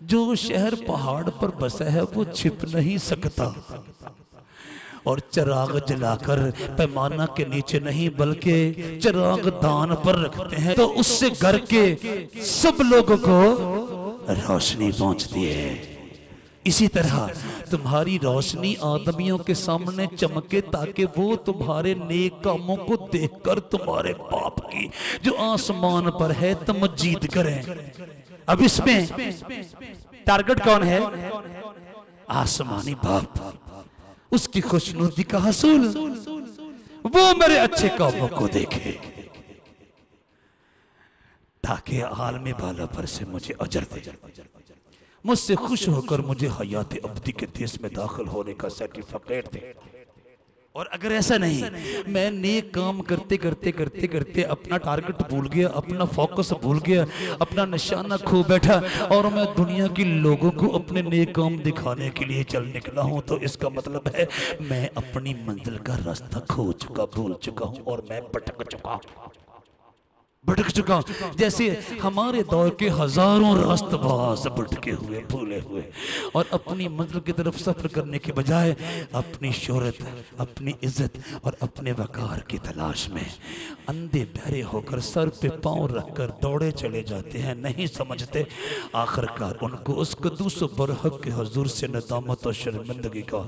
जो शहर पहाड़ पर बसा है वो छिप नहीं सकता और चिराग जलाकर पैमाना के नीचे नहीं बल्कि चिराग दान पर रखते हैं तो उससे घर के सब लोगों को रोशनी पहुंचती है। इसी तरह तुम्हारी रोशनी आदमियों के सामने चमके ताकि वो तुम्हारे नेक कामों को देखकर तुम्हारे बाप की जो आसमान पर है तमजीद करें। अब इसमें टारगेट कौन है? आसमानी बाप, उसकी खुशनुदी का हसूल, वो मेरे अच्छे कामों को देखे ताकि आलम बाला पर से मुझे अजर दे, मुझसे खुश होकर मुझे हयात अब्दी के देश में दाखिल होने का सर्टिफिकेट दे। और अगर ऐसा नहीं, मैं नेक काम करते करते करते करते अपना टारगेट भूल गया, अपना फोकस भूल गया, अपना निशाना खो बैठा और मैं दुनिया के लोगों को अपने नेक काम दिखाने के लिए चल निकला हूं, तो इसका मतलब है मैं अपनी मंजिल का रास्ता खो चुका, भूल चुका हूं और मैं भटक चुका हूं। जैसे हमारे दौर के हजारों रास्तबाज भटके हुए, भूले हुए और अपनी मंजिल की तरफ सफर करने के बजाय अपनी शोहरत, अपनी इज्जत और अपने वकार की तलाश में अंधे बहरे होकर सर पे पांव रखकर दौड़े चले जाते हैं। नहीं समझते आखिरकार उनको उस कद्दूस बरहक के हुजूर से नदामत और शर्मिंदगी का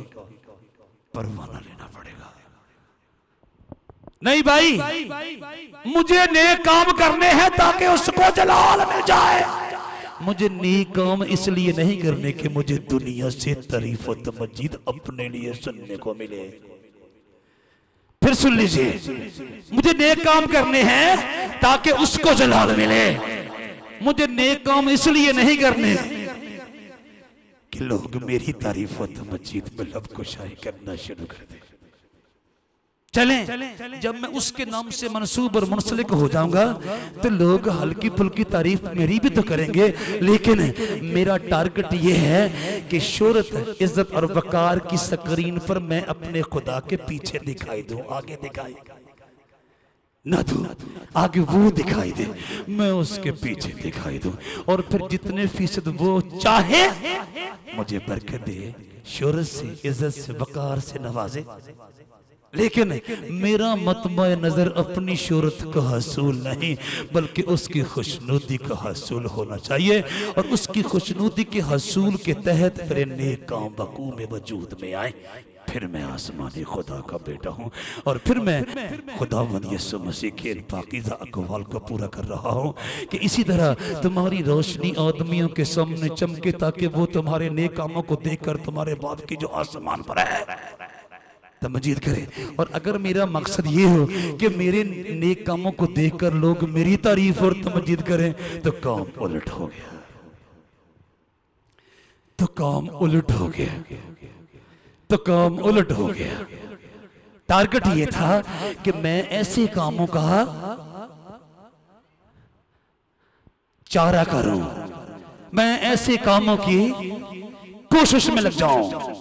परवाना लेना पड़ेगा। नहीं भाई, मुझे नेक काम करने हैं ताकि उसको जलाल मिल जाए। मुझे नेक काम इसलिए नहीं करने कि मुझे दुनिया से तारीफ और तमजीद अपने लिए सुनने को मिले। फिर सुन लीजिए, मुझे नेक काम करने हैं ताकि उसको जलाल मिले। मुझे नेक काम इसलिए नहीं करने कि लोग मेरी तारीफ और तमजीद में लब कुशाई करना शुरू कर दे। चलें, जब मैं उसके नाम से मनसूब और मुंसलिक हो जाऊंगा तो लोग हल्की फुल्की तारीफ मेरी भी तो करेंगे, लेकिन मेरा टारगेट ये है कि शोहरत, इज्जत और वकार की स्क्रीन पर मैं अपने खुदा के पीछे दिखाई दूं, आगे दिखाई ना दूं, आगे वो दिखाई दे, मैं उसके पीछे दिखाई दूं, और फिर जितने फीसद वो चाहे मुझे बरकत दे, शोहरत से, इज्जत से, वकार से नवाजे, लेकिन मेरा मतमा नजर अपनी शोहरत का हसूल नहीं बल्कि उसकी खुशनुदी का हसूल होना चाहिए, और उसकी खुशनुदी के हसूल के तहत मेरे नेक काम वकू में वजूद में आए, फिर मैं आसमानी खुदा का बेटा हूँ, और फिर मैं खुदावंद यीशु मसीह के पाकीज़ा अक़वाल को पूरा कर रहा हूँ कि इसी तरह तुम्हारी रोशनी आदमियों के सामने चमके, ताकि वो तुम्हारे नेक कामों को देखकर तुम्हारे बाप की जो आसमान पर है तमजीद करे। और अगर मेरा मकसद ये हो कि मेरे नेक कामों को देखकर लोग मेरी तारीफ और तमजीद करें, तो काम उलट हो गया, तो काम उलट हो गया, तो काम उलट हो गया। टारगेट ये था कि मैं ऐसे कामों का चारा करूं, मैं ऐसे कामों की कोशिश में लग जाऊं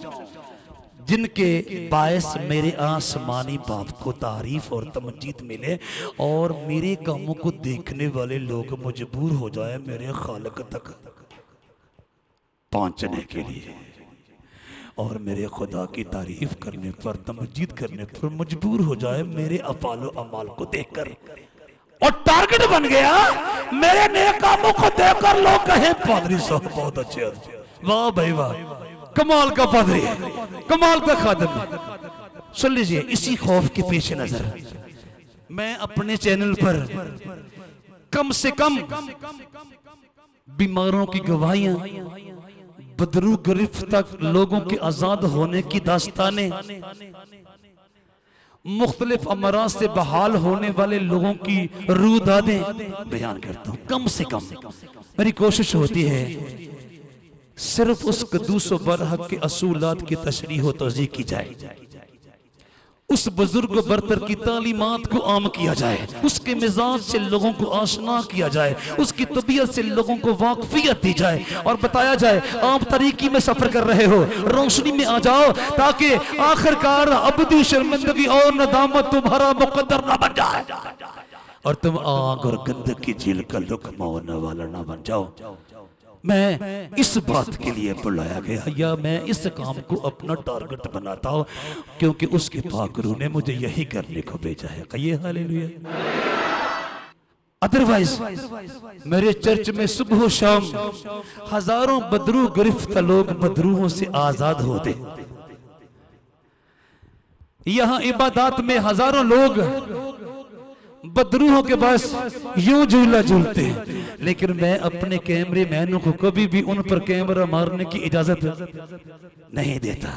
जिनके बायस मेरे आसमानी बाप को तारीफ और तमजीद मिले, और मेरे कामों को देखने वाले लोग मजबूर हो जाए मेरे खालिक तक पहुंचने के लिए, और मेरे खुदा की तारीफ करने पर, तमजीद करने पर मजबूर हो जाए मेरे अफालो अमाल को देखकर। और टारगेट बन गया मेरे नेक कामों को देखकर लोग कहें पादरी साहब बहुत अच्छे, वाह भाई वाह, कमाल का पादरी है, कमाल का खादिम है। सुन लीजिए, इसी खौफ के पेश नजर मैं अपने चैनल पर कम से कम बीमारों की गवाहियां, बदरू गिरफ्त लोगों के आजाद होने की दास्तानें, मुख्तलिफ अमराज से बहाल होने वाले लोगों की रूदादें बयान करता हूं। कम से कम मेरी कोशिश होती है सिर्फ उस कदूस व बरहक के असूलात की तशरीह व तौज़ीह की जाए, उस बुजुर्ग बरतर की तालीमात को आम किया जाए, उसके मिजाज से लोगों को आशना किया जाए, उसकी तबीयत से लोगों को वाकफियत दी जाए, और बताया जाए आप तरीकी में सफर कर रहे हो, रोशनी में आ जाओ, ताकि आखिरकार अबदी शर्मिंदगी और नदामत तुम्हारा मुकद्दर न बन जाए, और तुम आग और गंदक की झील का लुक़मा होने वाला न बन जाओ। मैं इस बात के लिए बुलाया गया, या मैं इस काम को अपना टारगेट बनाता हूं, क्योंकि उसके पाक रूह ने मुझे यही करने को भेजा है। कहिए हालेलुया। अदरवाइज मेरे चर्च में सुबह शाम हजारों बदरू गिरफ्त लोग बदरूहों से आजाद होते, यहां इबादत में हजारों लोग बदरूहों के पास यूं झूला झूलते हैं, लेकिन मैं अपने कैमरे मैनों को कभी भी उन पर कैमरा मारने की इजाजत नहीं देता।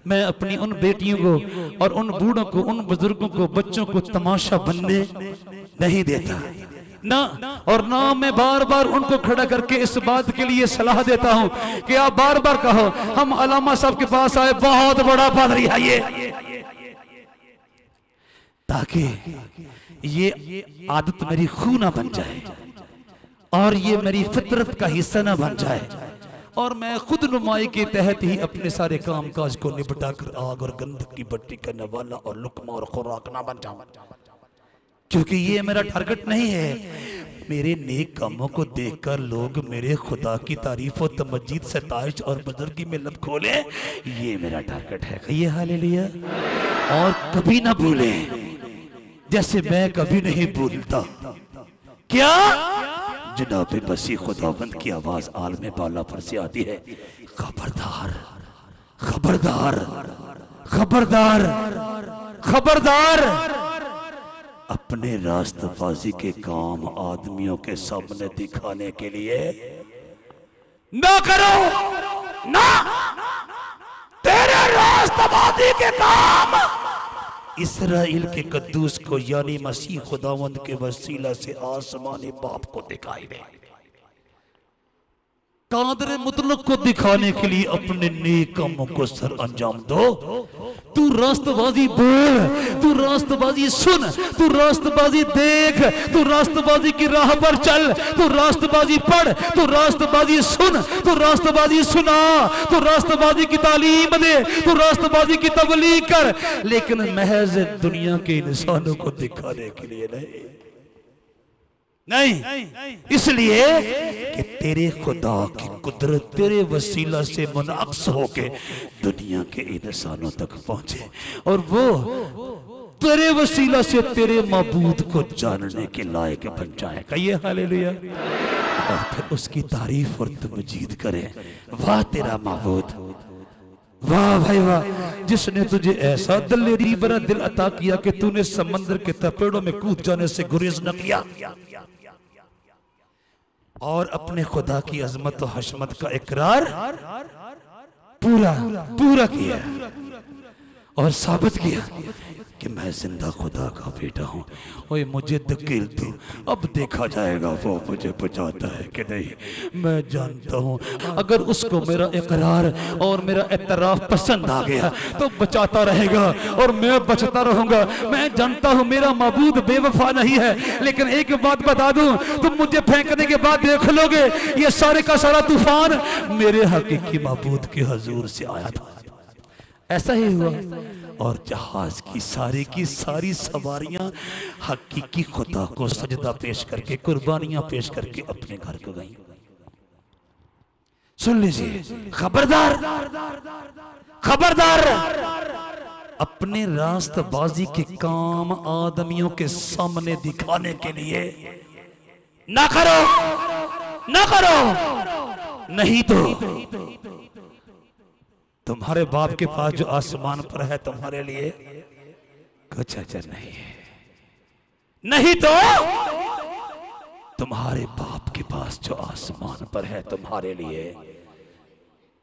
मैं अपनी उन बेटियों को और उन बूढ़ों को, उन बुजुर्गों को, बच्चों को तमाशा बनने नहीं देता ना, और ना मैं बार बार उनको खड़ा करके इस बात के लिए सलाह देता हूं कि आप बार बार कहो हम अलामा साहब के पास आए, बहुत बड़ा पादरी है ये, ताकि ये आदत मेरी खून ना बन जाए और ये मेरी फितरत का हिस्सा ना बन जाए, और मैं खुद नुमाई के तहत ही अपने सारे काम काज को निपटाकर आग और गंदक की भट्टी करने वाला और लुकमा और खुराक ना बन जाऊं, क्योंकि ये मेरा टारगेट नहीं है। मेरे नेक कामों को देखकर लोग मेरे खुदा की तारीफ और तमजीद से ताइश और बुजुर्गी में लब खोले, ये मेरा टारगेट है। ये हालेलुया। और कभी ना भूले, जैसे मैं कभी नहीं भूलता, क्या जनाब मसीह खुदावंद की आवाज आलमे बाला पर से आती है, खबरदार खबरदार खबरदार खबरदार, अपने रास्तबाजी के काम आदमियों के सामने दिखाने के लिए ना करो ना, तेरे रास्तबाजी के काम इसराइल के कद्दूस को यानी मसीह खुदावंद के वसीला से आसमानी बाप को दिखाई दे। कादर मुतलक को दिखाने के लिए अपने नेक कामों को सर अंजाम दो। तू रास्तबाजी बोल, तू रास्तबाजी सुन, तू रास्तबाजी देख, तू रास्तबाजी की राह पर चल, तू रास्तबाजी पढ़, तू रास्तबाजी सुन, तू रास्तबाजी सुना, तू रास्तबाजी की तालीम दे, तू रास्तबाजी की तबलीग कर, लेकिन महज दुनिया के इंसानों को दिखाने के लिए नहीं। इसलिए कि तेरे खुदा की कुदरत तेरे वसीला से मुनअक्स होके दुनिया के इंसानों तक पहुंचे और वो तेरे वसीला से तेरे माबूद को जानने के लायक बन जाए। कहिए हालेलुया। और फिर उसकी तारीफ और तमजीद करें। वाह तेरा माबूद, वाह भाई वाह, जिसने तुझे ऐसा दिलेरी भरा दिल अता किया कि तूने समंदर के तपेड़ों में कूद जाने से गुरेज न किया और अपने खुदा की अजमत और हशमत का इकरार पूरा किया और साबित किया कि मैं जिंदा खुदा का बेटा हूँ। ओए मुझे धकेल दो, अब देखा जाएगा वो मुझे बचाता है कि नहीं। मैं जानता हूँ अगर उसको मेरा इकरार और मेरा एतराफ पसंद आ गया तो बचाता रहेगा और मैं बचता रहूंगा। मैं जानता हूँ मेरा माबूद बेवफा नहीं है, लेकिन एक बात बता दूं, तुम मुझे फेंकने के बाद देख लोगे ये सारे का सारा तूफान मेरे हकीकी माबूद के हजूर से आया था। ऐसा ही हुआ और जहाज की सारी सवारियां हकीकी खुदा को सजदा पेश करके, कुर्बानियां पेश करके अपने घर को गईं। सुन लीजिए, खबरदार खबरदार, अपने रास्तबाजी के काम आदमियों के सामने दिखाने के लिए ना करो, ना करो, नहीं तो तुम्हारे बाप के पास जो आसमान पर है तुम्हारे लिए कुछ अजर नहीं है, नहीं तो तुम्हारे बाप के पास जो आसमान पर है तुम्हारे लिए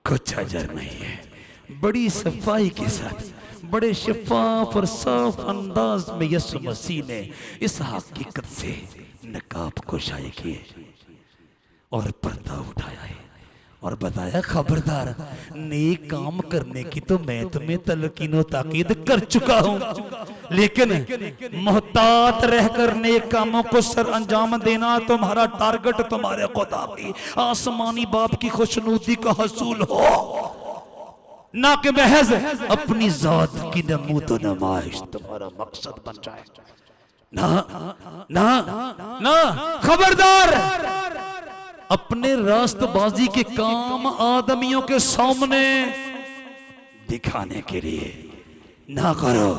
कुछ अजर नहीं है। बड़ी सफाई के साथ, बड़े शफाफ और साफ अंदाज में यीशु मसीह ने इस हकीकत से नकाब कुशाई की और पर्दा उठाया है और बताया खबरदार, नेक काम करने की तो मैं तुम्हें तलकीनो ताकीद कर चुका हूं, लेकिन मोहतात रहकर नेक कामों को सर अंजाम देना तुम्हारा टारगेट तुम्हारे खुदा की आसमानी बाप की खुशनुदी का हसूल हो, ना कि महज अपनी जात की नमूद नुमाइश तुम्हारा मकसद बन जाए। ना ना ना, खबरदार, अपने रास्तबाजी के काम आदमियों के सामने दिखाने के लिए ना करो,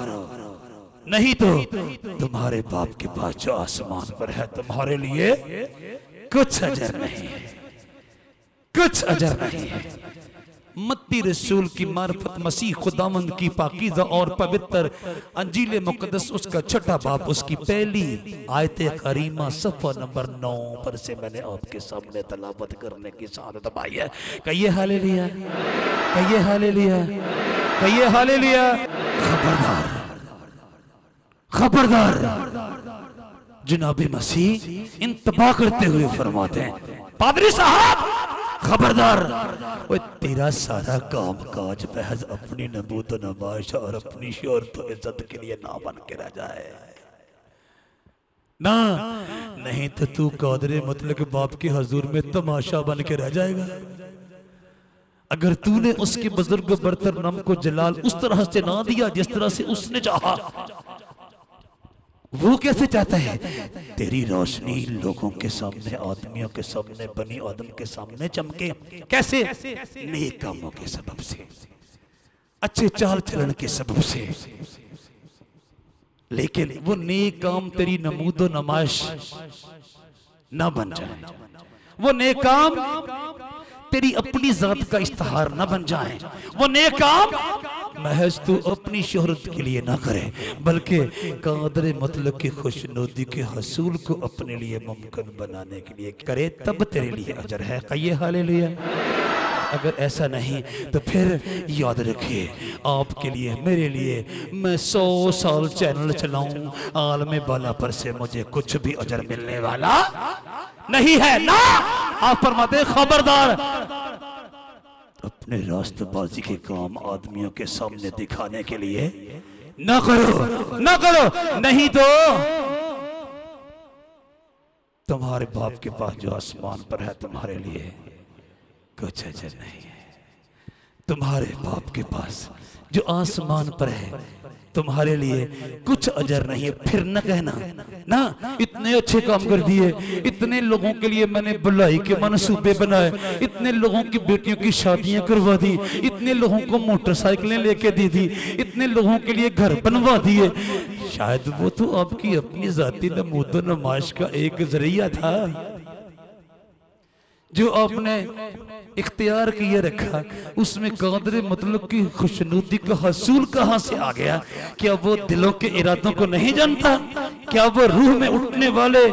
नहीं तो तुम्हारे बाप के पास जो आसमान पर है तुम्हारे लिए कुछ अजर नहीं है, कुछ अजर नहीं है। मत्ती रसूल की मार्फत मसीह खुदावंद की पाकीज़ा और पवित्र अंजील मुकद्दस उसका छठा बाब उसकी पहली आयत करीमा सफ़ा नंबर 9 पर से मैंने आपके सामने तलावत करने की सादत पाई है। कहिए हालेलुया, कहिए हालेलुया, कहिए हालेलुया। खबरदार खबरदार, जनाबे मसीह इंतबा करते हुए फरमाते हैं, पादरी साहब खबरदार, वो तेरा सारा काम काज महज अपनी नबूत नमाइश और अपनी शोहरत और इज्जत के लिए ना बन के रह जाए ना, नहीं तो तू कादरे मुतलक बाप के हजूर में तमाशा बन के रह जाएगा। अगर तूने उसके बुजुर्ग बरतर नम को जलाल उस तरह से ना दिया जिस तरह से उसने चाहा, वो कैसे चाहता है तेरी रोशनी लोगों के सामने, आदमियों के सामने, बनी आदम के सामने चमके, कैसे? नेक कामों के सबब से, अच्छे चाल चलन के सबब से। लेकिन वो नेक काम तेरी नमूदो नमाइश ना बन जाए, वो नेक काम तेरी अपनी जात का इश्तिहार ना बन जाए, वो नेक काम महज तू अपनी शोहरत के लिए ना करे, बल्कि कादर मुतलक की खुशनुदी के हसूल को अपने लिए मुमकिन बनाने के लिए करे, तब तेरे लिए अजर है। कहिए हालेलुया। अगर ऐसा नहीं तो फिर याद रखिए, आपके लिए, मेरे लिए, मैं 100 साल चैनल चलाऊं, आलम बाला पर से मुझे कुछ भी अजर मिलने वाला नहीं है ना। आप फरमाते खबरदार, अपने रास्तबाजी के काम आदमियों के सामने दिखाने के लिए ना करो, ना करो, नहीं तो तुम्हारे बाप के पास जो आसमान पर है तुम्हारे लिए कुछ अजर नहीं है। तुम्हारे बाप के पास जो आसमान पर है तुम्हारे लिए कुछ अजर नहीं है। फिर न कहना ना इतने अच्छे काम कर दिए, इतने लोगों के लिए मैंने भलाई के मनसूबे बनाए, इतने लोगों की बेटियों की शादियां करवा दी, इतने लोगों को मोटरसाइकिलें लेके दी थी, इतने लोगों के लिए घर बनवा दिए। शायद वो तो आपकी अपनी जाती नमूद नुमाइश का एक जरिया था जो आपने इख्तियार किए रखा। उसमें कादर मतलब की खुशनुदी का हसूल कहां से आ गया? क्या वो दिलों के इरादों को नहीं जानता? क्या वो रूह में उठने वाले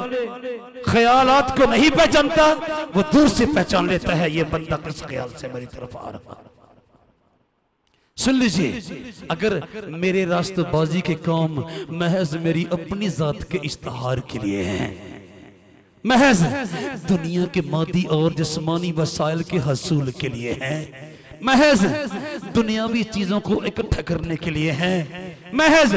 ख्यालात को नहीं पहचानता? वो दूर से पहचान लेता है ये बंदा किस ख्याल से मेरी तरफ आ रहा। सुन लीजिए, अगर मेरे रास्तबाजी के काम महज मेरी अपनी जात के इश्तिहार के लिए हैं, महज दुनिया के मादी और जिस्मानी वसाइल के हसूल के लिए हैं, महज दुनियावी चीजों को इकट्ठा करने के लिए हैं, महज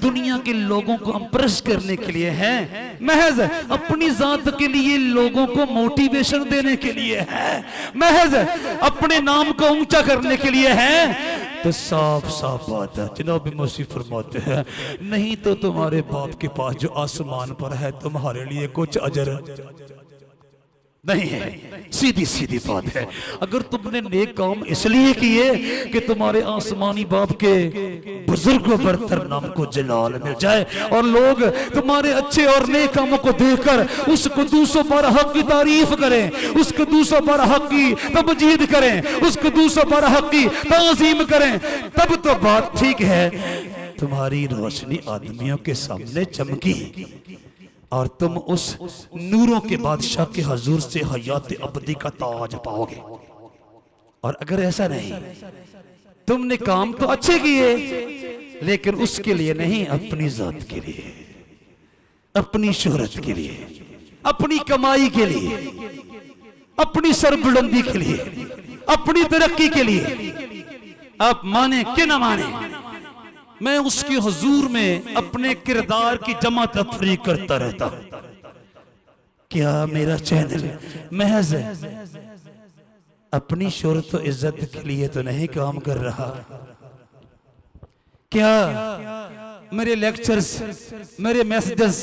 दुनिया के लोगों को इंप्रेस करने के लिए हैं, महज अपनी जात के लिए लोगों को मोटिवेशन देने के लिए है, महज अपने नाम को ऊंचा करने के लिए है, तो साफ साफ बात है जनाब मसीह फरमाते हैं नहीं तो तुम्हारे बाप के पास जो आसमान पर है तुम्हारे लिए कुछ अजर नहीं है। सीधी सीधी बात है। अगर तुमने नेक काम इसलिए किए कि तुम्हारे आसमानी बाप के बुजुर्गों बरतर नाम को जलाल मिल जाए और लोग तुम्हारे अच्छे और नेक कामों को देखकर उस कदूस बरहक की तारीफ करें, उस कदूस बरहक की तमजीद करें, उस कदूस बरहक की ताज़ीम करें, तब तो बात ठीक है। तुम्हारी रोशनी आदमियों के सामने चमकी और तुम उस नूरों के बादशाह के हजूर से हयात अबदी का ताज पाओगे। और अगर ऐसा नहीं, तुमने काम तो अच्छे किए लेकिन उसके लिए नहीं, अपनी जात के लिए, अपनी शोहरत के लिए, अपनी कमाई के लिए, अपनी सरबुलंदी के लिए, अपनी तरक्की के लिए, आप माने कि ना माने, मैं उसके हुजूर में अपने किरदार की जमा तफरी करता रहता हूं। क्या मेरा चैनल महज अपनी शोहरत और इज्जत के लिए तो नहीं काम कर रहा? क्या मेरे लेक्चर्स, मेरे मैसेजेस,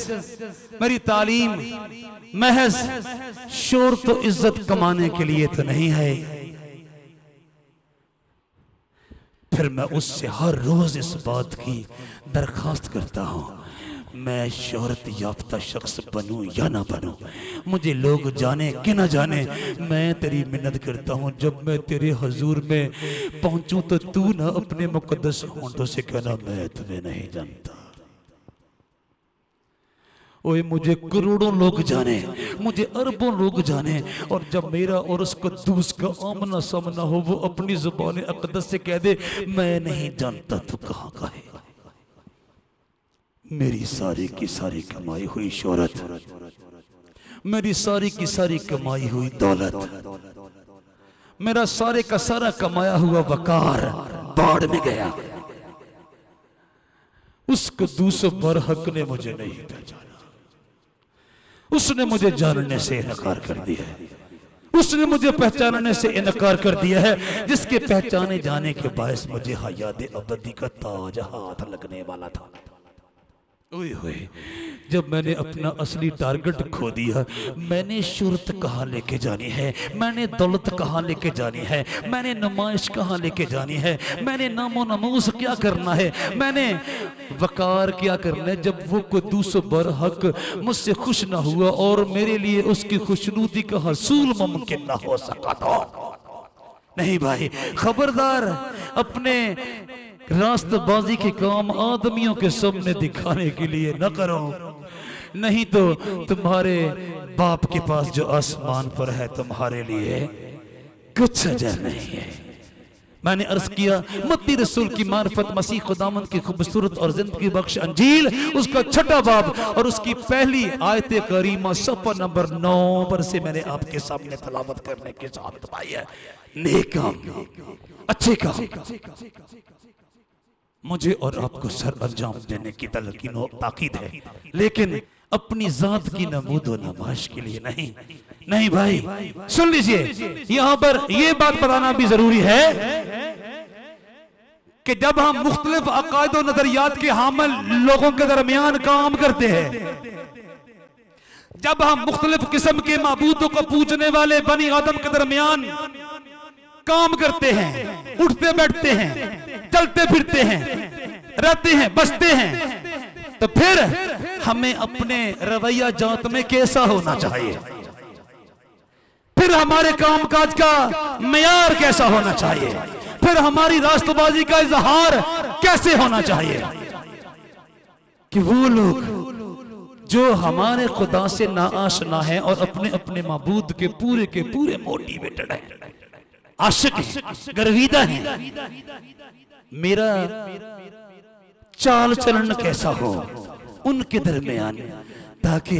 मेरी तालीम महज शोहरत और इज्जत कमाने के लिए तो नहीं है? फिर मैं उससे हर रोज इस बात की दरखास्त करता हूं, मैं शोहरत याफ्ता शख्स बनूं या ना बनूं, मुझे लोग जाने कि ना जाने, मैं तेरी मिन्नत करता हूं जब मैं तेरे हुजूर में पहुंचूं तो तू ना अपने मुकद्दस होंठों से कहना मैं तुम्हें नहीं जानता। ओए मुझे करोड़ों लोग जाने, मुझे अरबों लोग जाने, और जब मेरा और उस कद्दूस का आमना सामना हो वो अपनी जुबान अक़दस से कह दे मैं नहीं जानता तू कहाँ का है। मेरी सारी की सारी कमाई हुई शोहरत, मेरी सारी की सारी कमाई हुई दौलत, मेरा सारे का सारा कमाया हुआ वकार बाढ़ में गया। उस कद्दूस बरहक ने मुझे नहीं पहचाना, उसने मुझे जानने से इनकार कर दिया है, उसने मुझे पहचानने से इनकार कर दिया है, जिसके पहचाने जाने के बायस मुझे हयात अबदी का ताज हाथ लगने वाला था। ओए होए, जब मैंने अपना असली टारगेट खो दिया, मैंने शोहरत कहाँ लेके जानी है, मैंने दौलत कहाँ लेके जानी है, मैंने नुमाइश कहाँ लेके जानी है, मैंने नामो नमूस क्या करना है, मैंने वकार क्या करना है, जब वो कद्दूस बरहक मुझसे खुश ना हुआ और मेरे लिए उसकी खुशनुदी का हसूल मुमकिन ना हो सका तो नहीं भाई, खबरदार अपने रास्तबाजी के काम आदमियों के सामने दिखाने के लिए न करो, नहीं तो तुम्हारे बाप के पास जो आसमान पर है तुम्हारे लिए कुछ अजर नहीं है। मैंने अर्ज किया मत्ती रसूल की मार्फत मसीह खुदावंद की खूबसूरत और जिंदगी बख्श अंजील उसका छठा बाब और उसकी पहली आयत करीमा सफ़ा नंबर 9 पर से मैंने आपके सामने तलावत करने की साथ पाई है। नेक काम, अच्छे काम मुझे और आपको सर अंजाम देने की तलकीन और ताकीद है, लेकिन अपनी जात की नमूद व नमाश के लिए नहीं। नहीं भाई सुन लीजिए, यहां पर यह बात बताना भी जरूरी है कि जब हम मुख्तलिफ अकायद और नजरियात के हामिल लोगों के दरमियान काम करते हैं, जब हम मुख्तलिफ किस्म के माबूदों को पूजने वाले बनी आदम के दरमियान काम करते हैं, उठते बैठते हैं, चलते फिरते हैं, रहते हैं, बसते हैं, तो फिर हमें अपने रवैया जात में कैसा होना चाहिए, फिर हमारे कामकाज का मेयार कैसा होना चाहिए, फिर हमारी राष्ट्रबाजी का इजहार कैसे होना चाहिए कि वो लोग जो हमारे खुदा से नाआशना है और अपने अपने माबूद के पूरे मोटिवेटेड हैं, आशिक हैं, गर्विदा हैं, मेरा चाल चलन कैसा हो उनके दरमियान, ताकि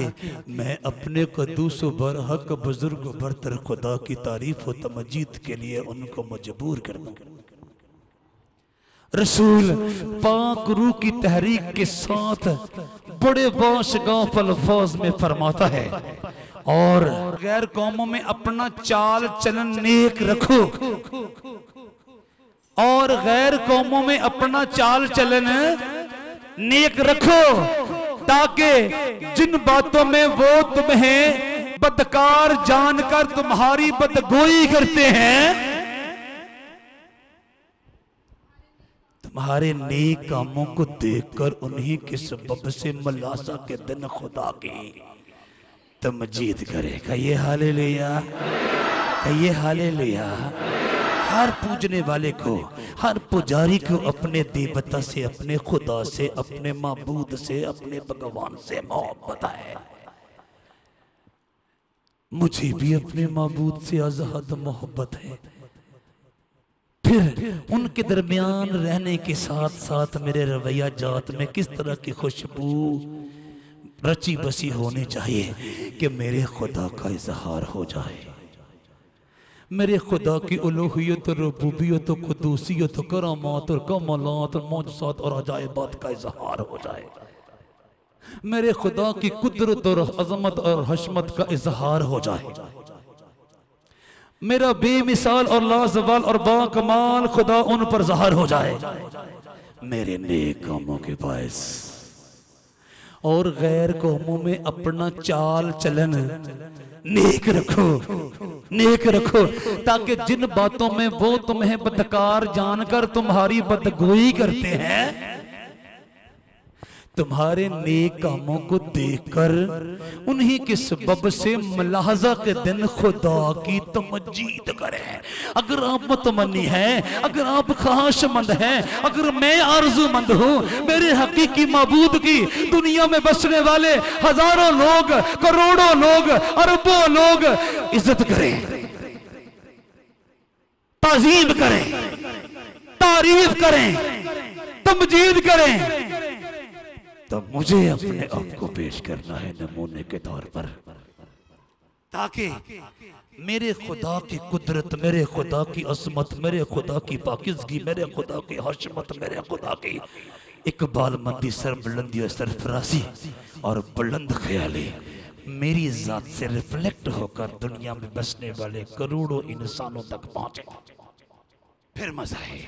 मैं अपने कदूस बरहक बुजुर्ग बरतर खुदा की तारीफ व तमजीद के लिए उनको मजबूर कर दूं। रसूल पाक रूह की तहरीक के साथ बड़े बाशगाफ अल्फाज में फरमाता है, और गैर कौमों में अपना चाल चलन नेक रखो, और गैर कौमों में अपना चाल चलन नेक रखो, ताकि जिन बातों में वो तुम्हें बदकार जानकर तुम्हारी बदगोई करते हैं, तुम्हारे नेक कामों को देखकर उन्हीं के सबब से मलासा के दिन खुदा की तमजीद करेगा। ये हालेलुया, ये हालेलुया। हर पूजने वाले को, हर पुजारी को अपने देवता से, अपने खुदा से, अपने माबूद से, अपने भगवान से मोहब्बत है। मुझे भी अपने माबूद से अज़हद मोहब्बत है। फिर उनके दरमियान रहने के साथ साथ मेरे रवैया जात में किस तरह की खुशबू रची बसी होनी चाहिए कि मेरे खुदा का इजहार हो जाए, मेरे खुदा की उलूहियत, रुबूबियत, कुदूसियत, करामात और कमालात, मौजज़ात और अजायबात का इजहार हो जाए, मेरे खुदा की कुदरत और अजमत और हशमत का इजहार हो जाए, मेरा बेमिसाल और लाजवाल और बाकमाल खुदा उन पर ज़ाहिर हो जाए, मेरे नेक कामों के बायस। और गैर कौमों में अपना चाल चलन नेक रखो, नेक रखो, ताकि जिन बातों में वो तुम्हें बदकार जानकर तुम्हारी बदगोई करते हैं, तुम्हारे नेक कामों को देखकर उन्हीं के सबब से मुलाहजा के दिन खुदा की तमजीद करें। अगर आप मुतमन्नी हैं, अगर आप ख्वाहिशमंद हैं, अगर मैं आरज़ूमंद हूँ मेरे हकीकी माबूद की, दुनिया में बसने वाले हजारों लोग, करोड़ों लोग, अरबों लोग इज्जत करें, ताज़ीम करें, तारीफ करें, तमजीद करें, तब मुझे अपने आप को पेश करना है नमूने के तौर पर, ताकि मेरे खुदा की कुदरत, मेरे खुदा की असमत, मेरे खुदा की पाकिज़गी, मेरे खुदा की हशमत, मेरे खुदा की इकबालमंदी, सरबुलंदी और सरफराजी और बुलंद ख्याली मेरी जात से रिफ्लेक्ट होकर दुनिया में बसने वाले करोड़ों इंसानों तक पहुंचे, फिर मजा है।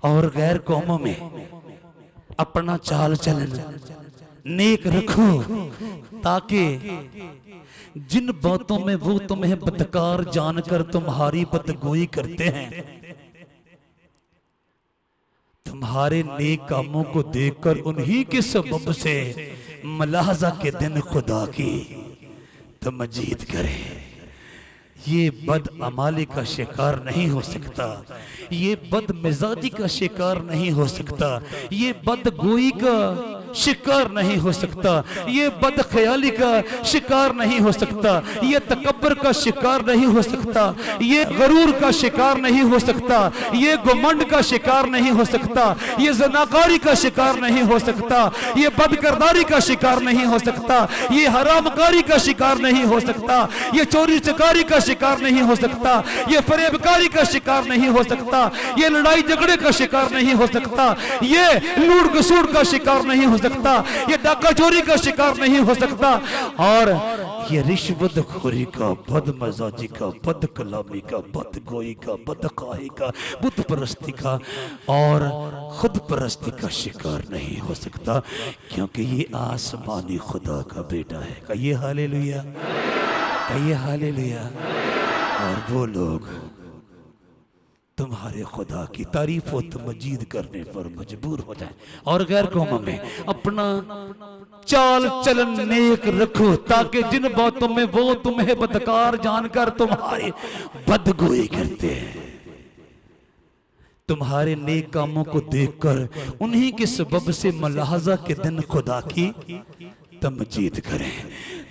और गैर कौमों में अपना चाल चलन नेक रखो, ताकि जिन बातों में वो तुम्हें बदकार जानकर तुम्हारी बदगोई करते हैं, तुम्हारे नेक कामों को देखकर उन्हीं के सबब से मुलाहजा के दिन खुदा की तमजीद करे। ये बद अमाली का शिकार नहीं हो सकता, ये बद मिजाजी का शिकार नहीं हो सकता, ये बदगोई का शिकार नहीं हो सकता, ये बदख्याली का शिकार नहीं हो सकता, ये तकब्बर का शिकार नहीं हो सकता, ये गरूर का शिकार नहीं हो सकता, ये गुमंड का शिकार नहीं हो सकता, ये ज़नाकारी का शिकार नहीं हो सकता, ये बदकिरदारी का शिकार नहीं हो सकता, ये हरामकारी का शिकार नहीं हो सकता, ये चोरी चकारी का शिकार नहीं हो सकता, ये फरेबकारी का शिकार नहीं हो सकता, ये लड़ाई झगड़े का शिकार नहीं हो सकता, ये लूट घसूट का शिकार नहीं हो सकता, ये डाका चोरी का शिकार नहीं हो सकता, और ये रिश्वतखोरी का, बदमजाजी का, बद कलामी का, बदगोई का, बदकाही का, बुत परस्ती का और खुद परस्ती का शिकार नहीं हो सकता, क्योंकि ये आसमानी खुदा का बेटा है। कहिए हालेलुया, कहिए हालेलुया। और वो लोग तुम्हारे खुदा की तारीफ व तमजीद करने पर मजबूर हो जाए और गैर कौमों में अपना चाल चलन नेक रखो, ताकि जिन बातों में वो तुम्हें बदकार जानकर तुम्हारी बदगोई करते हैं, तुम्हारे नेक कामों को देखकर उन्हीं के सबब से मलाहजा के दिन खुदा की तमजीद करें।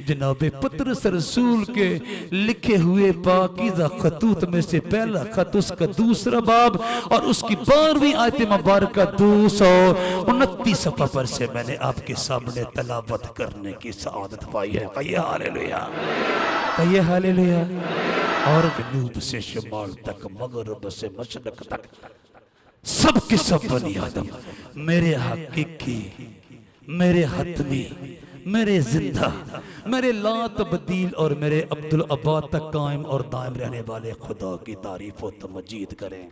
जनाबे पतरस रसूल के लिखे हुए पाकीज़ा खतूत में से पहला खत, उसका दूसरा बाब और उसकी 12वीं आयत मुबारक 229 सफ़ा पर से मैंने आपके सामने तलावत करने की सआदत पाई है। कहिए हालेलुया, कहिए हालेलुया। और जनूब से शुमाल तक, मगरब से मशरक तक, सब के सब बनी आदम मेरे हकीकी, मेरे हतमी, मेरे जिंदा, मेरे ला तब्दील और मेरे अब्दुल अब्बा तक कायम और दायम रहने वाले खुदा की तारीफ और तमजीद करें।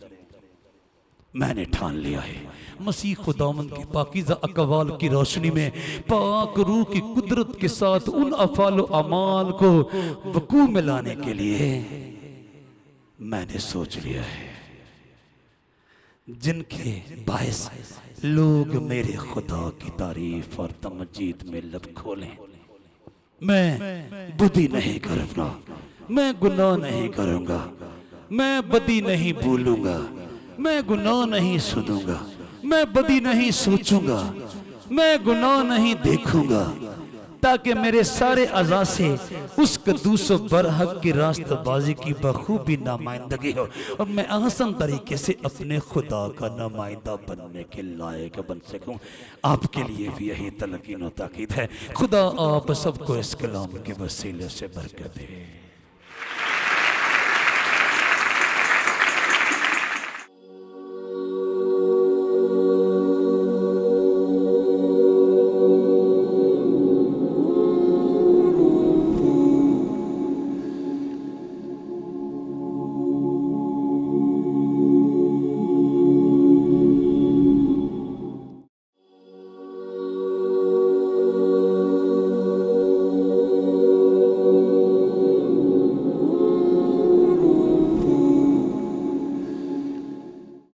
मैंने ठान लिया है मसीह खुदावंद की पाकीज़ा अक़वाल की रोशनी में पाक रूह की कुदरत के साथ उन अफ़ाल व अमाल को वक़ू में लाने के लिए मैंने सोच लिया है जिनके बायस लोग मेरे खुदा की तारीफ और तमजीद में लब खोलें। मैं बुद्धि नहीं करूंगा, मैं गुनाह नहीं करूंगा, मैं बदी नहीं बोलूंगा, मैं गुनाह नहीं सुनूंगा, मैं बदी नहीं सोचूंगा, मैं गुनाह नहीं देखूंगा, ताकि मेरे सारे अज़ा से उस कदूस बरहक की रास्तबाजी की बखूबी नुमाइंदगी हो और मैं आसान तरीके से अपने खुदा का नुमाइंदा बनने के लायक बन सकूं। आपके लिए भी यही तलकीन और ताकीद है। खुदा आप सबको इस कलाम के वसीले से बरकत दे।